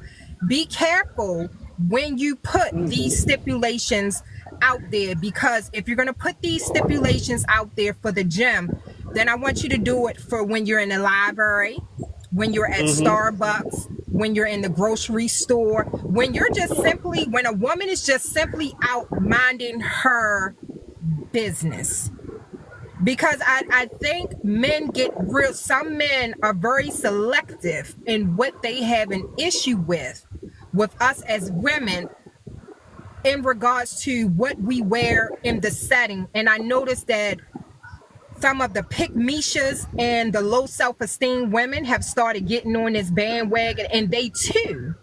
Be careful when you put these stipulations out there, because if you're going to put these stipulations out there for the gym, then I want you to do it for when you're in the library, when you're at Starbucks, when you're in the grocery store, when you're just simply, when a woman is just simply out minding her business. Because I think men get real, some men are very selective in what they have an issue with us as women in regards to what we wear in the setting. And I noticed that some of the pick-me-shas and the low self-esteem women have started getting on this bandwagon, and they too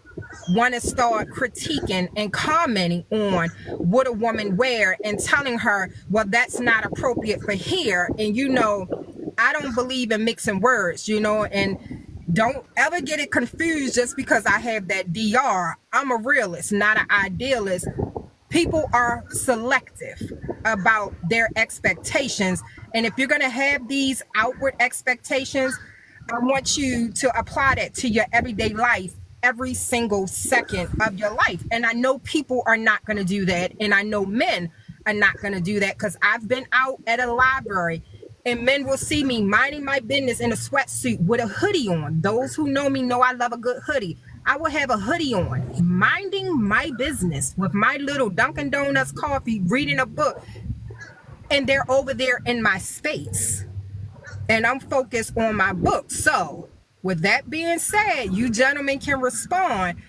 want to start critiquing and commenting on what a woman wear and telling her, well, that's not appropriate for here. And I don't believe in mixing words, and don't ever get it confused just because I have that DR. I'm a realist, not an idealist. People are selective about their expectations. And if you're going to have these outward expectations, I want you to apply that to your everyday life, every single second of your life. And I know people are not going to do that. And I know men are not going to do that, because I've been out at a library and men will see me minding my business in a sweatsuit with a hoodie on. Those who know me know I love a good hoodie. I will have a hoodie on, minding my business with my little Dunkin' Donuts coffee, reading a book, and they're over there in my space, and I'm focused on my book. So, with that being said, you gentlemen can respond.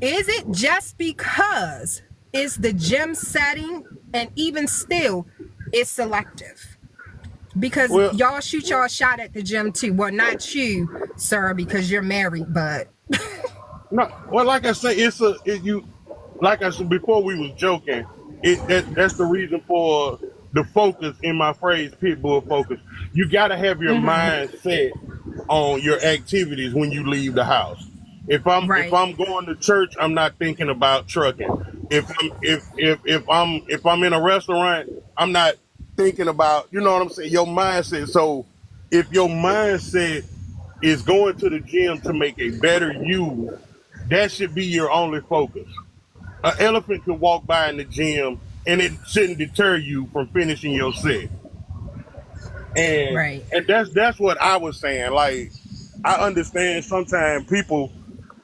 Is it just because it's the gym setting, and even still, it's selective? Because y'all shoot y'all shot at the gym too. Well, not you, sir, because you're married, but... No, well, like I say, like I said before, we was joking. That's the reason for the focus in my phrase, pitbull focus. You got to have your mind set on your activities when you leave the house. If Right. I'm going to church, I'm not thinking about trucking. If I'm in a restaurant, I'm not thinking about, you know what I'm saying, your mindset. So if your mindset is going to the gym to make a better you, that should be your only focus. An elephant can walk by in the gym and it shouldn't deter you from finishing your set. And Right. that's what I was saying. Like, I understand sometimes people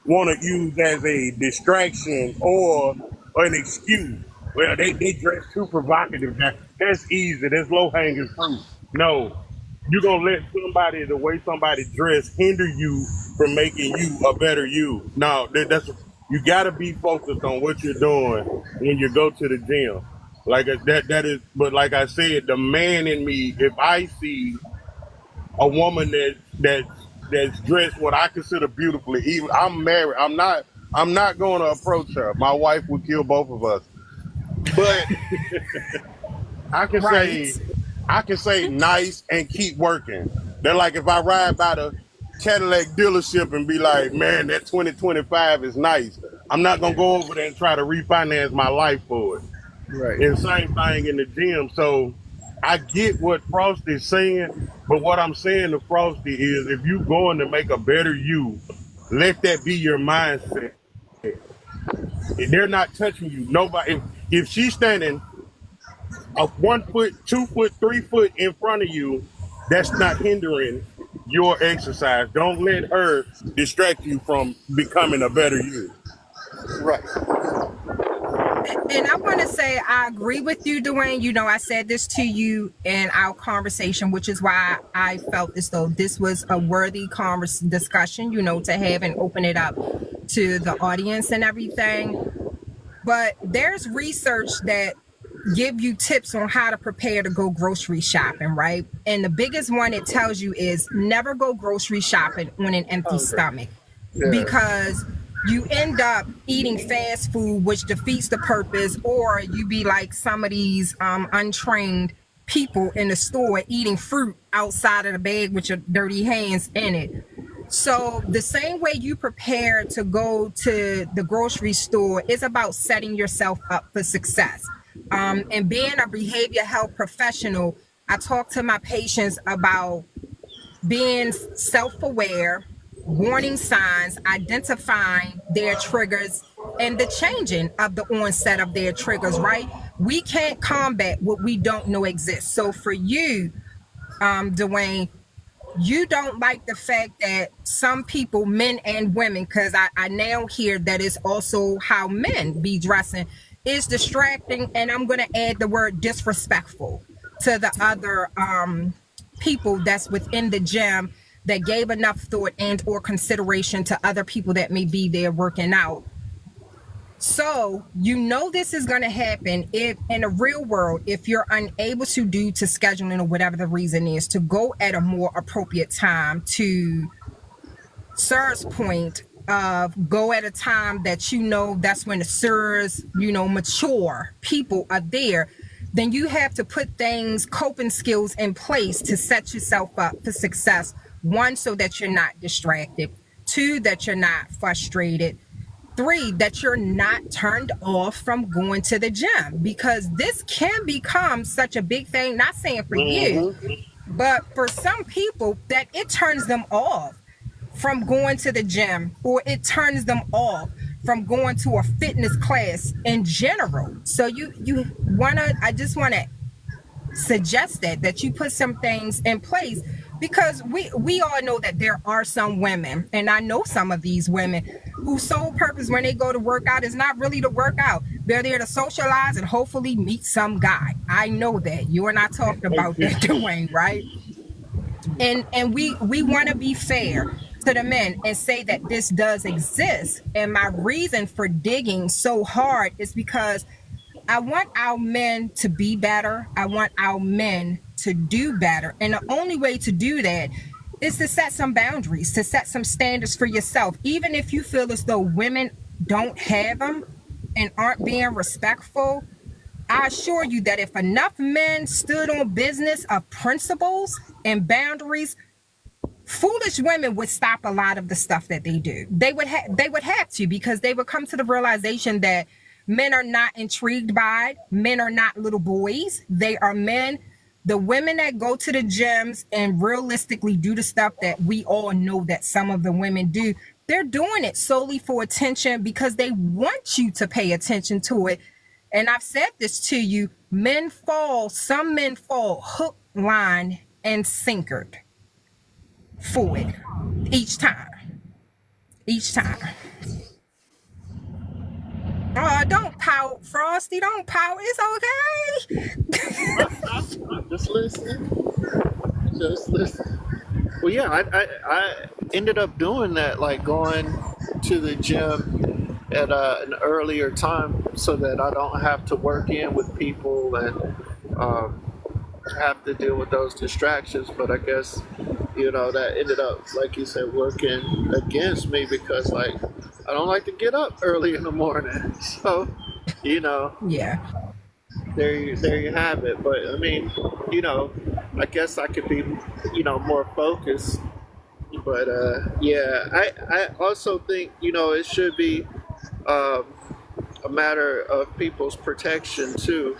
want to use as a distraction or an excuse. Well, they dress too provocative. That's easy. That's low hanging fruit. No, you're gonna let somebody, the way somebody dress, hinder you from making you a better you. No, that's you got to be focused on what you're doing when you go to the gym. Like that is, but like I said, the man in me, if I see a woman that's dressed what I consider beautifully, even I'm married, I'm not going to approach her. My wife would kill both of us. But I can say Right. I can say nice and keep working. They're like if I ride by the Cadillac dealership and be like, man, that 2025 is nice. I'm not gonna go over there and try to refinance my life for it. Right. And same thing in the gym. So I get what Frosty's saying, but what I'm saying to Frosty is if you going to make a better you, let that be your mindset. They're not touching you. Nobody. If she's standing a 1 foot, 2 foot, 3 foot in front of you, that's not hindering your exercise. Don't let her distract you from becoming a better you. Right. And I want to say I agree with you, Dwayne. You know, I said this to you in our conversation, which is why I felt as though this was a worthy discussion, you know, to have and open it up to the audience and everything. But there's research that give you tips on how to prepare to go grocery shopping, right? And the biggest one it tells you is never go grocery shopping on an empty Okay. stomach, Yeah. because you end up eating fast food, which defeats the purpose, or you be like some of these untrained people in the store eating fruit outside of the bag with your dirty hands in it. So the same way you prepare to go to the grocery store is about setting yourself up for success. And being a behavior health professional, I talk to my patients about being self-aware, warning signs, identifying their triggers, and the changing of the onset of their triggers, right? We can't combat what we don't know exists. So for you, Dwayne, you don't like the fact that some people, men and women, because I now hear that it's also how men be dressing, is distracting, and I'm going to add the word disrespectful to the other people that's within the gym that gave enough thought and or consideration to other people that may be there working out. So you know this is going to happen if in the real world, if you're unable to due to scheduling or whatever the reason is to go at a more appropriate time, to Sir's point of go at a time that you know that's when the Sirs, you know, mature people are there, then you have to put things, coping skills in place to set yourself up for success. One, so that you're not distracted. Two, that you're not frustrated. Three, that you're not turned off from going to the gym, because this can become such a big thing, not saying for you, Mm-hmm. but for some people that it turns them off from going to the gym, or it turns them off from going to a fitness class in general. So you want to, I just want to suggest that you put some things in place, because we all know that there are some women, and I know some of these women whose sole purpose when they go to work out is not really to work out. They're there to socialize and hopefully meet some guy. I know that you and I talked about that, Dwayne, right? And we want to be fair to the men and say that this does exist. And my reason for digging so hard is because I want our men to be better. I want our men to do better. And the only way to do that is to set some boundaries, to set some standards for yourself. Even if you feel as though women don't have them, and aren't being respectful, I assure you that if enough men stood on business of principles and boundaries, foolish women would stop a lot of the stuff that they do. They would have to, because they would come to the realization that men are not intrigued by it. Men are not little boys. They are men. The women that go to the gyms and realistically do the stuff that we all know that some of the women do, they're doing it solely for attention because they want you to pay attention to it. And I've said this to you, some men fall hook, line, and sinkered for it each time. Don't pout, Frosty. Don't pout. It's okay. Just listen. Just listen. Well, yeah, I ended up doing that, like going to the gym at an earlier time so that I don't have to work in with people and have to deal with those distractions. But I guess, that ended up, like you said, working against me because, like, I don't like to get up early in the morning. So, Yeah. there you have it. But I mean, I guess I could be, more focused. But yeah, I also think, it should be um, a matter of people's protection too.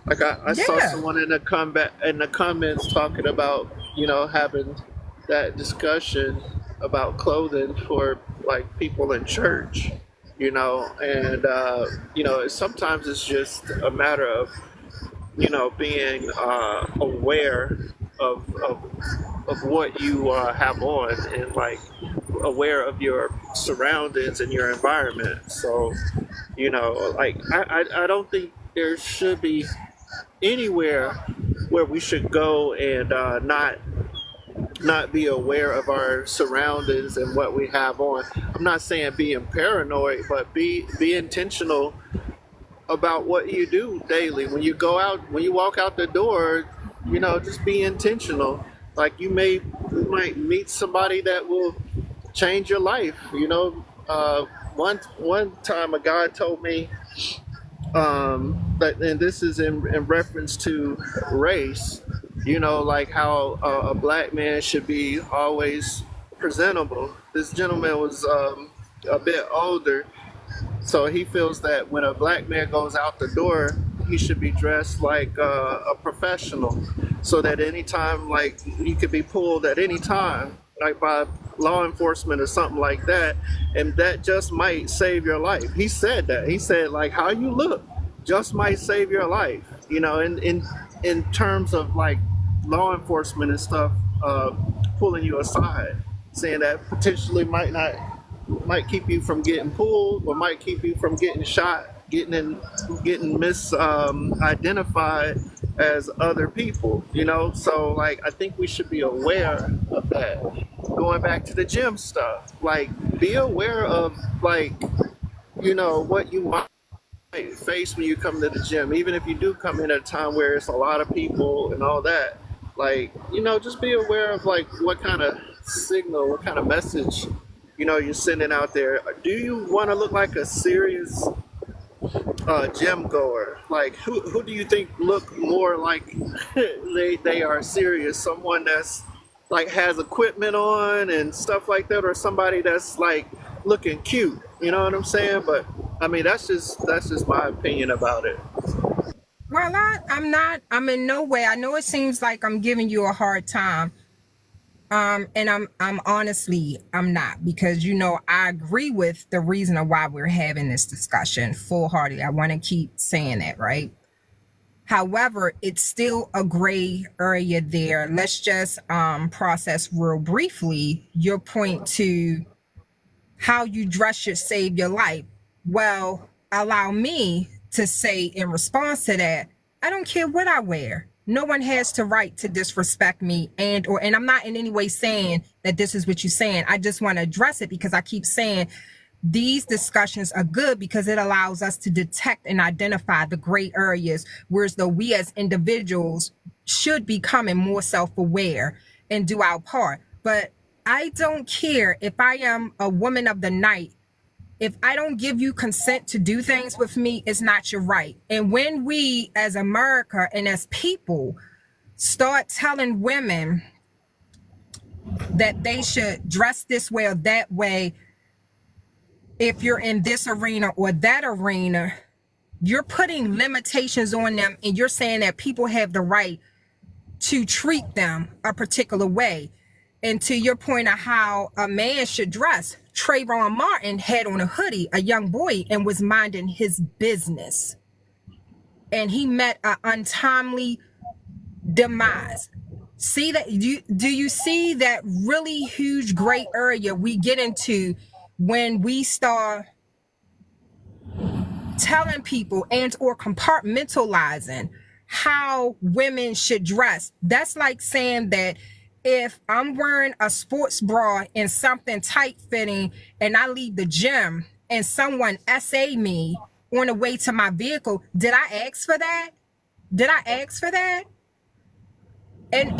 Like I saw Yeah. someone in the comments talking about, having that discussion about clothing for like people in church, and sometimes it's just a matter of being aware of what you have on and like aware of your surroundings and your environment. So, like I don't think there should be anywhere where we should go and not be aware of our surroundings and what we have on. I'm not saying being paranoid, but be intentional about what you do daily. When you go out, when you walk out the door, just be intentional. Like you might meet somebody that will change your life. One time a guy told me that, and this is in reference to race. Like how a black man should be always presentable. This gentleman was a bit older, so he feels that when a black man goes out the door, he should be dressed like a professional, so that anytime, like he could be pulled at any time, like by law enforcement or something like that, and that just might save your life. He said that. He said like how you look just might save your life. In terms of like law enforcement and stuff pulling you aside, saying that potentially might keep you from getting pulled or might keep you from getting shot, getting misidentified as other people, So like I think we should be aware of that. Going back to the gym stuff, like be aware of like, what you might face when you come to the gym, even if you do come in at a time where it's a lot of people and all that. Like, just be aware of like what kind of signal, what kind of message you're sending out there. Do you want to look like a serious gym goer? Like who do you think look more like they are serious? Someone that's like has equipment on and stuff like that, or somebody that's like looking cute? You know what I'm saying? But I mean that's just my opinion about it. Well, I'm not. I'm in no way. I know it seems like I'm giving you a hard time. And I'm honestly, I'm not, because I agree with the reason of why we're having this discussion full heartedly. I want to keep saying that, right? However, it's still a gray area there. Let's just process real briefly your point to how you dress should save your life. Well, allow me to say in response to that, I don't care what I wear. No one has the right to disrespect me, and I'm not in any way saying that this is what you're saying. I just want to address it because I keep saying these discussions are good because it allows us to detect and identify the gray areas, whereas though we as individuals should be becoming more self-aware and do our part. But I don't care if I am a woman of the night If I don't give you consent to do things with me, it's not your right. And when we as America and as people start telling women that they should dress this way or that way, if you're in this arena or that arena, you're putting limitations on them, and you're saying that people have the right to treat them a particular way. And to your point of how a man should dress, Trayvon Martin had on a hoodie, a young boy, and was minding his business. And he met an untimely demise. See that? Do you see that really huge gray area we get into when we start telling people and or compartmentalizing how women should dress? That's like saying that if I'm wearing a sports bra and something tight fitting and I leave the gym and someone SA me on the way to my vehicle, did I ask for that? Did I ask for that? And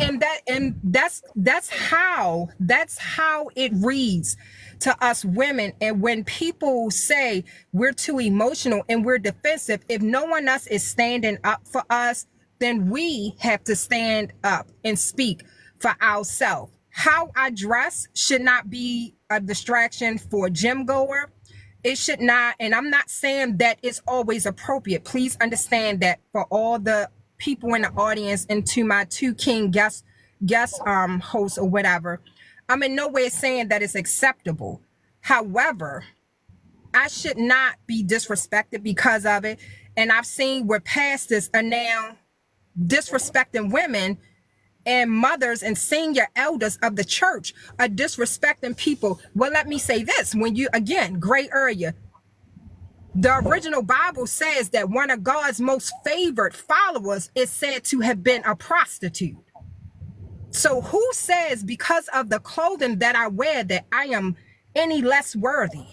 that's how it reads to us women. And when people say we're too emotional and we're defensive, if no one else is standing up for us, then we have to stand up and speak for ourselves. How I dress should not be a distraction for a gym goer. It should not, and I'm not saying that it's always appropriate. Please understand that for all the people in the audience and to my two king guest hosts or whatever, I'm in no way saying that it's acceptable. However, I should not be disrespected because of it. And I've seen where pastors are now disrespecting women, and mothers and senior elders of the church are disrespecting people. Well, let me say this. When you, again, gray area, the original Bible says that one of God's most favored followers is said to have been a prostitute. So who says because of the clothing that I wear that I am any less worthy?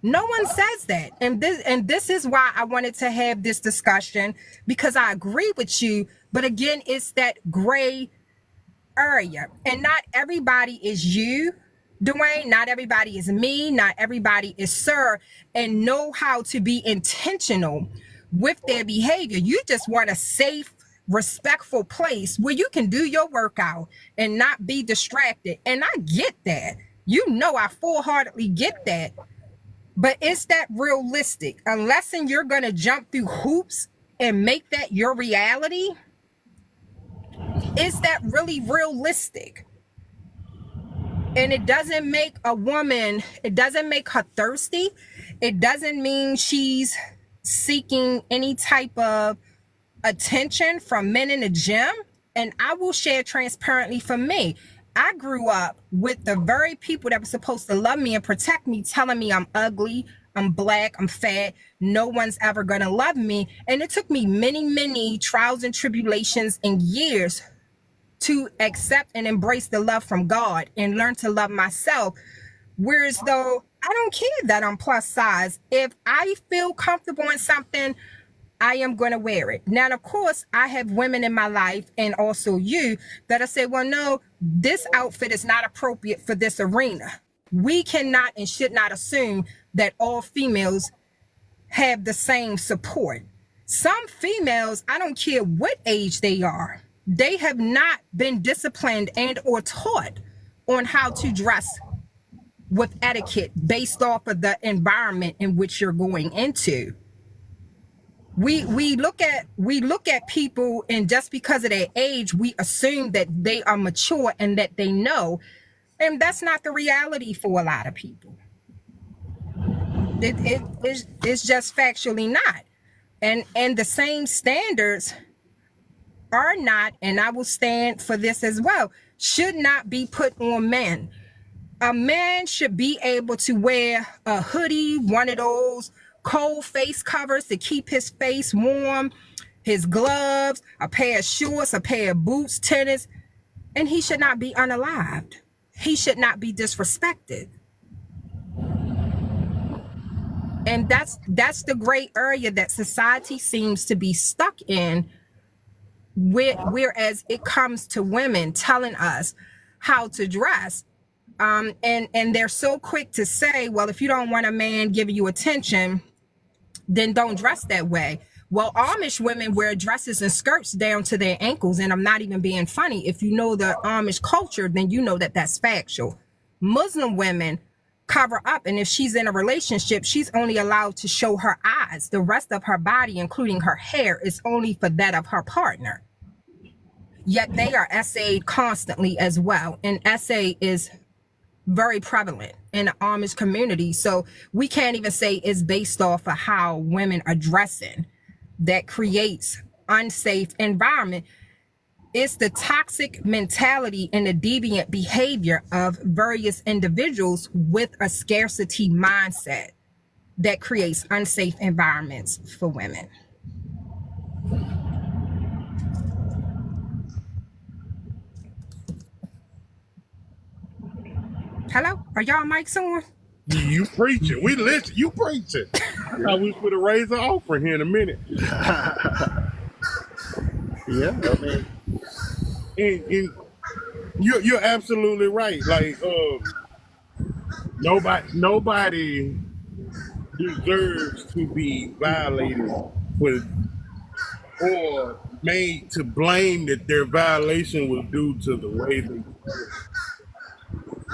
No one says that. And this is why I wanted to have this discussion, because I agree with you. But again, it's that gray area. And not everybody is you, Dwayne. Not everybody is me. Not everybody is Sir, and know how to be intentional with their behavior. You just want a safe, respectful place where you can do your workout and not be distracted. And I get that. You know, I full-heartedly get that. But is that realistic? Unless you're going to jump through hoops and make that your reality, is that really realistic? And it doesn't make a woman, it doesn't make her thirsty. It doesn't mean she's seeking any type of attention from men in the gym. And I will share transparently, for me, I grew up with the very people that were supposed to love me and protect me telling me I'm ugly, I'm black, I'm fat, no one's ever gonna love me. And it took me many, many trials and tribulations and years to accept and embrace the love from God and learn to love myself. Whereas though I don't care that I'm plus size, if I feel comfortable in something, I am going to wear it. Now, of course, I have women in my life, and also you, that I say, well, no, this outfit is not appropriate for this arena. We cannot and should not assume that all females have the same support. Some females, I don't care what age they are, they have not been disciplined and or taught on how to dress with etiquette based off of the environment in which you're going into. We look at people, and just because of their age, we assume that they are mature and that they know, and that's not the reality for a lot of people. It's just factually not, and the same standards are not, and I will stand for this as well, should not be put on men. A man should be able to wear a hoodie, one of those cold face covers to keep his face warm, his gloves, a pair of shorts, a pair of boots, tennis, and he should not be unalived. He should not be disrespected. And that's the gray area that society seems to be stuck in, whereas it comes to women telling us how to dress. And they're so quick to say, well, if you don't want a man giving you attention, then don't dress that way. Well, Amish women wear dresses and skirts down to their ankles, and I'm not even being funny. If you know the Amish culture, then you know that that's factual. Muslim women cover up, and if she's in a relationship, she's only allowed to show her eyes. The rest of her body, including her hair, is only for that of her partner. Yet they are essayed constantly as well, and essay is very prevalent in the Amish community. So we can't even say it's based off of how women are dressing that creates unsafe environment. It's the toxic mentality and the deviant behavior of various individuals with a scarcity mindset that creates unsafe environments for women. Hello? Are y'all mics on? You preaching. We listen. You preaching. I wish we'd have raised an offering here in a minute. Yeah, I mean, And you're absolutely right. Like, nobody deserves to be violated or made to blame that their violation was due to the way they.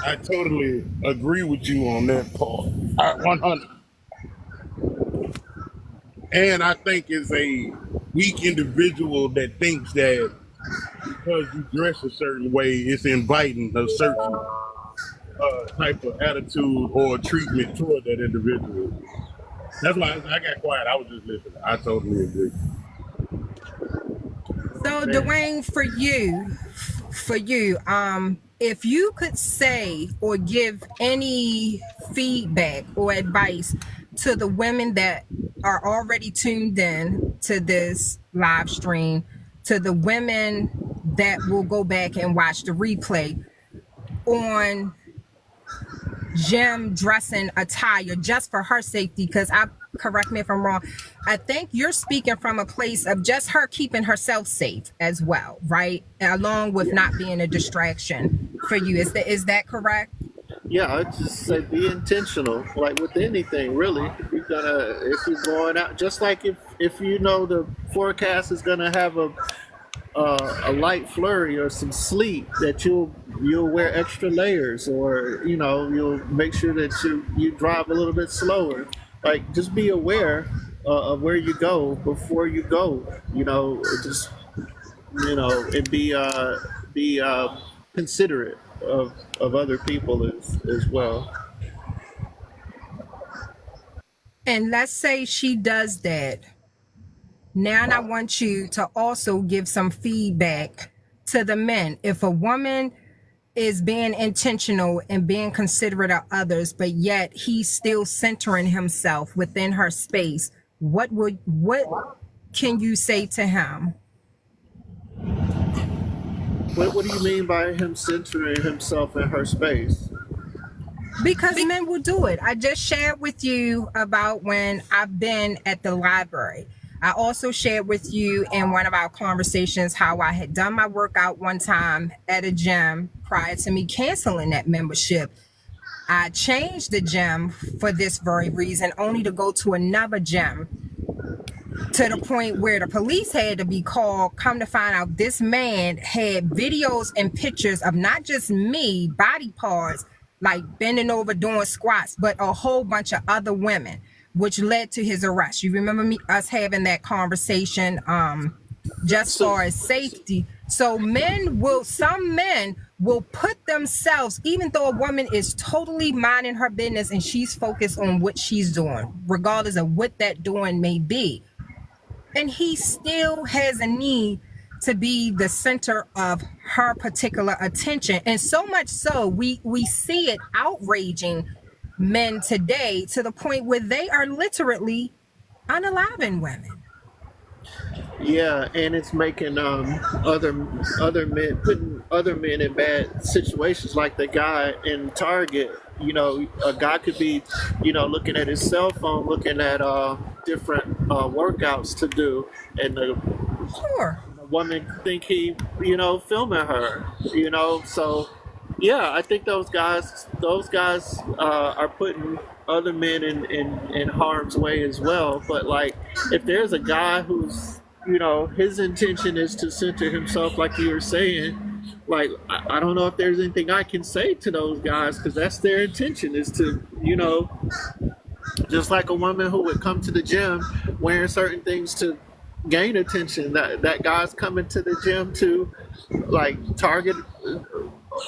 I totally agree with you on that part. 100. And I think it's a weak individual that thinks that because you dress a certain way, it's inviting a certain type of attitude or treatment toward that individual. That's why I got quiet. I was just listening. I totally agree. So Dwayne, for you, if you could say or give any feedback or advice to the women that are already tuned in to this live stream, to the women that will go back and watch the replay on gym dressing attire just for her safety, because correct me if I'm wrong, I think you're speaking from a place of just her keeping herself safe as well, right? Along with not being a distraction for you. Is that correct? yeah, I just say be intentional, like with anything, really. If you're going out, just like if you know the forecast is gonna have a light flurry or some sleet, that you'll wear extra layers, or you'll make sure that you drive a little bit slower. Like, just be aware of where you go before you go. Just and be considerate of other people as well. And let's say she does that. Now I want you to also give some feedback to the men. If a woman is being intentional and being considerate of others, but yet he's still centering himself within her space, what can you say to him? What do you mean by him centering himself in her space? Because men will do it. I just shared with you about when I've been at the library. I also shared with you in one of our conversations how I had done my workout one time at a gym prior to me canceling that membership. I changed the gym for this very reason, only to go to another gym, to the point where the police had to be called. Come to find out, this man had videos and pictures of not just me, body parts, like bending over doing squats, but a whole bunch of other women, which led to his arrest. You remember us having that conversation, just far as safety. So some men will put themselves, even though a woman is totally minding her business and she's focused on what she's doing, regardless of what that doing may be, and he still has a need to be the center of her particular attention. And so much so, we see it outraging men today to the point where they are literally unaliving women. Yeah, and it's making other men, putting other men in bad situations, like the guy in Target. A guy could be, looking at his cell phone, looking at different workouts to do, and the Sure. woman think he, filming her. So yeah, I think those guys are putting other men in harm's way as well. But like, if there's a guy who's, his intention is to center himself, like you were saying, like I don't know if there's anything I can say to those guys, because that's their intention, is to, just like a woman who would come to the gym wearing certain things to gain attention. That guy's coming to the gym to like target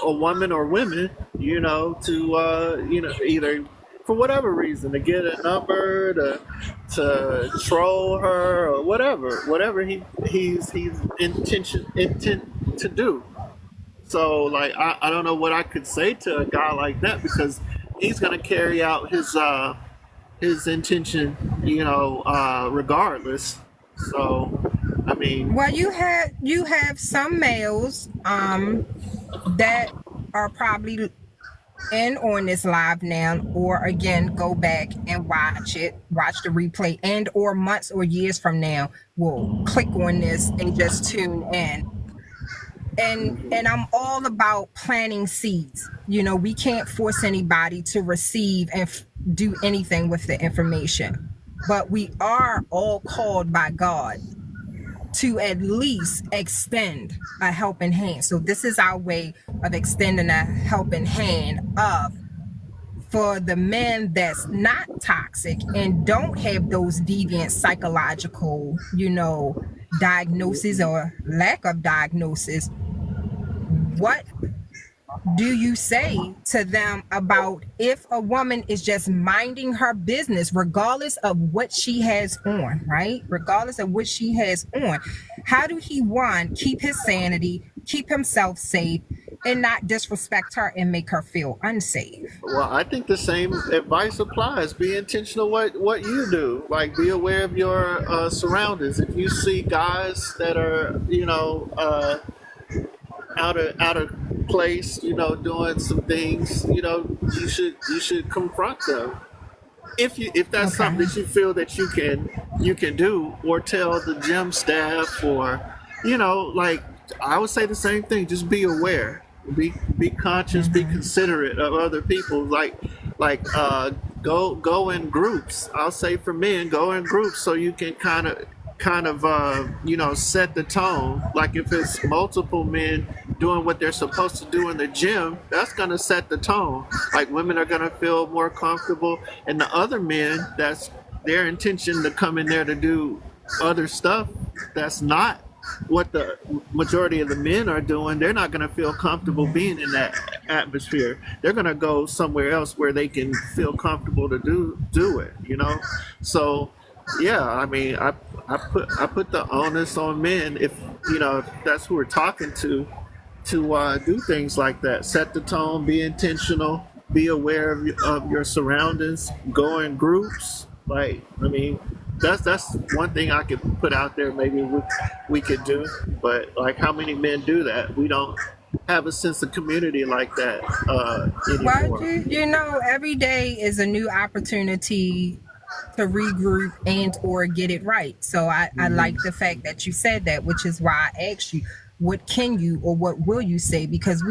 a woman or women, to either for whatever reason, to get a number, to troll her, or whatever he's intent to do. So like I don't know what I could say to a guy like that, because he's gonna carry out his intention, regardless. So I mean, Well, you have some males that are probably in on this live now, or again go back and watch the replay, and or months or years from now will click on this and just tune in. And I'm all about planting seeds. We can't force anybody to receive and do anything with the information, but we are all called by God to at least extend a helping hand. So this is our way of extending a helping hand for the men that's not toxic and don't have those deviant psychological, diagnosis or lack of diagnosis. What do you say to them about if a woman is just minding her business, regardless of what she has on, right? Regardless of what she has on, how do he, one, keep his sanity, keep himself safe, and not disrespect her and make her feel unsafe? well, I think the same advice applies. Be intentional what you do. Like, be aware of your surroundings. If you see guys that are, out of place, doing some things, you should confront them. If that's Okay. something that you feel that you can do, or tell the gym staff, or like, I would say the same thing. Just be aware, be conscious, be considerate of other people. Go in groups. I'll say for men, go in groups so you can kind of set the tone. Like, if it's multiple men doing what they're supposed to do in the gym, that's going to set the tone. Like, women are going to feel more comfortable, and the other men, that's their intention to come in there to do other stuff that's not what the majority of the men are doing. They're not going to feel comfortable being in that atmosphere. They're going to go somewhere else where they can feel comfortable to do it, so yeah, I mean, I put the onus on men, if that's who we're talking to do things like that. Set the tone, be intentional, be aware of your surroundings, go in groups. Like, I mean, that's one thing I could put out there. Maybe we could do, but like, how many men do that? We don't have a sense of community like that Well, anymore. every day is a new opportunity to regroup and or get it right. So I like the fact that you said that, which is why I asked you, what can you or what will you say? Because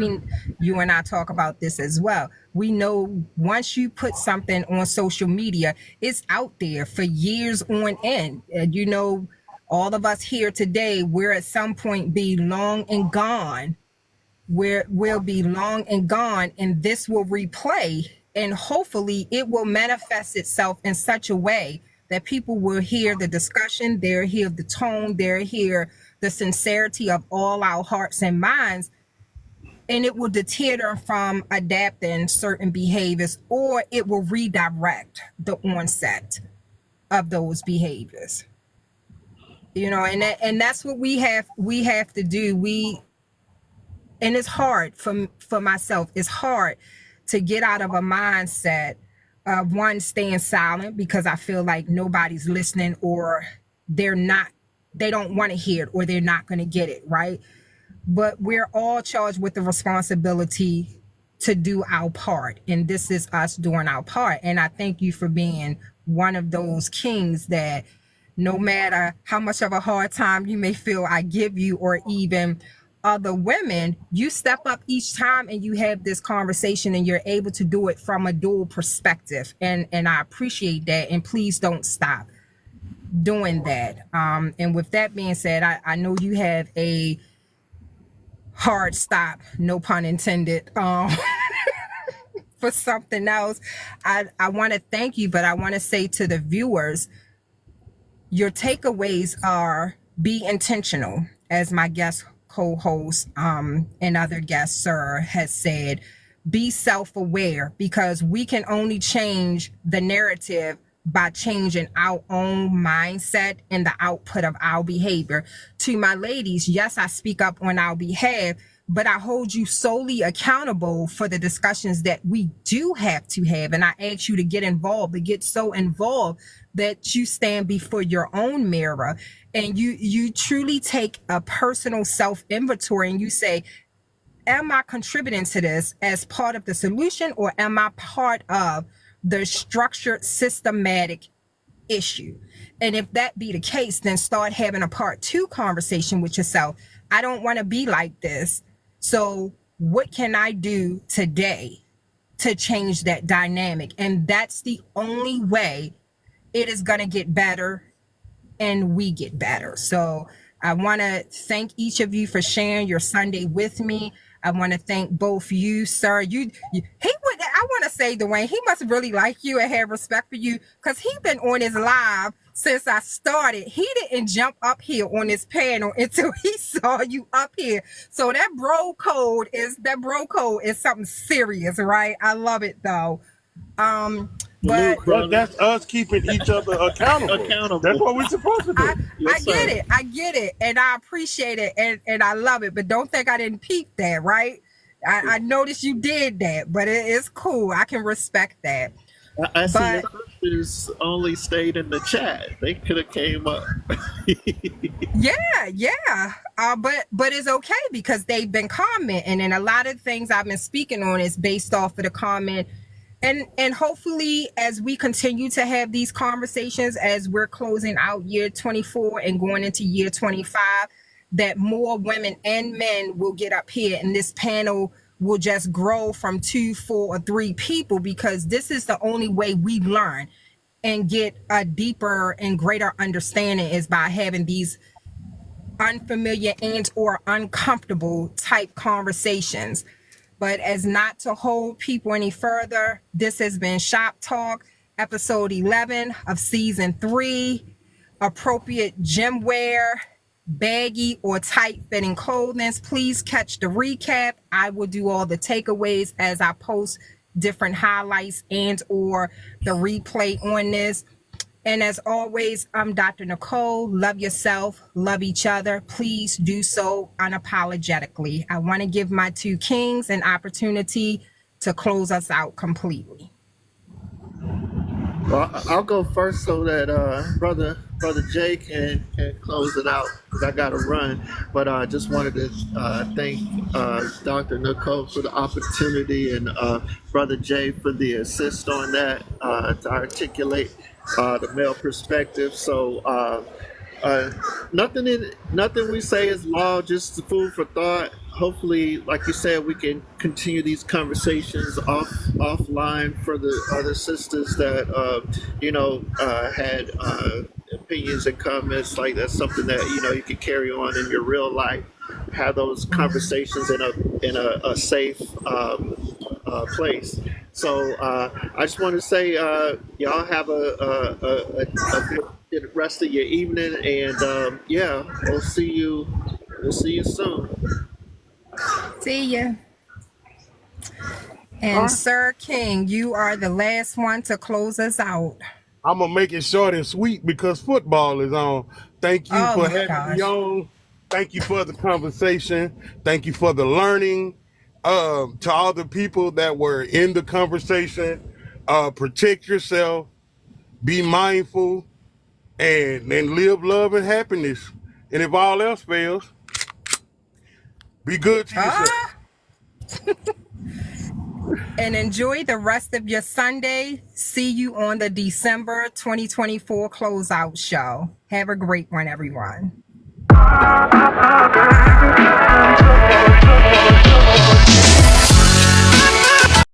you and I talk about this as well. We know once you put something on social media, it's out there for years on end. And all of us here today, we're at some point be long and gone. We'll be long and gone, and this will replay, and hopefully it will manifest itself in such a way that people will hear the discussion, they'll hear the tone, they'll hear the sincerity of all our hearts and minds, and it will deter them from adapting certain behaviors, or it will redirect the onset of those behaviors. And that's what we have to do. And it's hard for myself. It's hard to get out of a mindset of one, staying silent because I feel like nobody's listening, or they don't want to hear it, or they're not going to get it, right? But we're all charged with the responsibility to do our part, and this is us doing our part. And I thank you for being one of those kings that, no matter how much of a hard time you may feel I give you, or even other women, you step up each time and you have this conversation and you're able to do it from a dual perspective. And I appreciate that. And please don't stop doing that. And with that being said, I know you have a hard stop, no pun intended, for something else. I want to thank you, but I want to say to the viewers, your takeaways are be intentional, as my guest co-host and other guest sir has said. Be self-aware, because we can only change the narrative by changing our own mindset and the output of our behavior. To my ladies, yes, I speak up on our behalf, but I hold you solely accountable for the discussions that we do have to have. And I ask you to get involved, to get so involved that you stand before your own mirror and you truly take a personal self-inventory and you say, am I contributing to this as part of the solution, or am I part of the structured, systematic issue? And if that be the case, then start having a part 2 conversation with yourself. I don't want to be like this. So what can I do today to change that dynamic? And that's the only way it is going to get better and we get better. So I want to thank each of you for sharing your Sunday with me. I want to thank both you, sir. I want to say, Dwayne, he must really like you and have respect for you, because he's been on his live since I started. He didn't jump up here on this panel until he saw you up here. So that bro code is something serious, right? I love it though. But that's us keeping each other accountable. That's what we're supposed to do. I get it, and I appreciate it, and I love it. But don't think I didn't peep that, right? I noticed you did that, but it's cool. I can respect that. I see your sisters only stayed in the chat. They could have came up. Yeah. But it's okay, because they've been commenting, and a lot of things I've been speaking on is based off of the comment. And hopefully, as we continue to have these conversations, as we're closing out year 24 and going into year 25, that more women and men will get up here, and this panel will just grow from 2, 4, or 3 people, because this is the only way we learn and get a deeper and greater understanding, is by having these unfamiliar and or uncomfortable type conversations. But as not to hold people any further, this has been Shop Talk, episode 11 of season 3. Appropriate gym wear, baggy or tight fitting clothing. Please catch the recap. I will do all the takeaways as I post different highlights and or the replay on this. And as always, I'm Dr. Nicole. Love yourself, love each other. Please do so unapologetically. I want to give my 2 kings an opportunity to close us out completely. Well, I'll go first so that brother Jay can close it out, because I got to run. But I just wanted to thank Dr. Nicole for the opportunity, and brother Jay for the assist on that, to articulate the male perspective. So nothing we say is law, just food for thought. Hopefully, like you said, we can continue these conversations offline for the other sisters that had opinions and comments. Like, that's something that you can carry on in your real life. Have those conversations in a safe place. So I just want to say, y'all have a good rest of your evening, and we'll see you soon. See ya. And Sir King, you are the last one to close us out. I'm gonna make it short and sweet because football is on. Thank you for having me on. Thank you for the conversation. Thank you for the learning. To all the people that were in the conversation, protect yourself, be mindful, and live love and happiness. And if all else fails, be good to yourself. And enjoy the rest of your Sunday. See you on the December 2024 closeout show. Have a great one, everyone.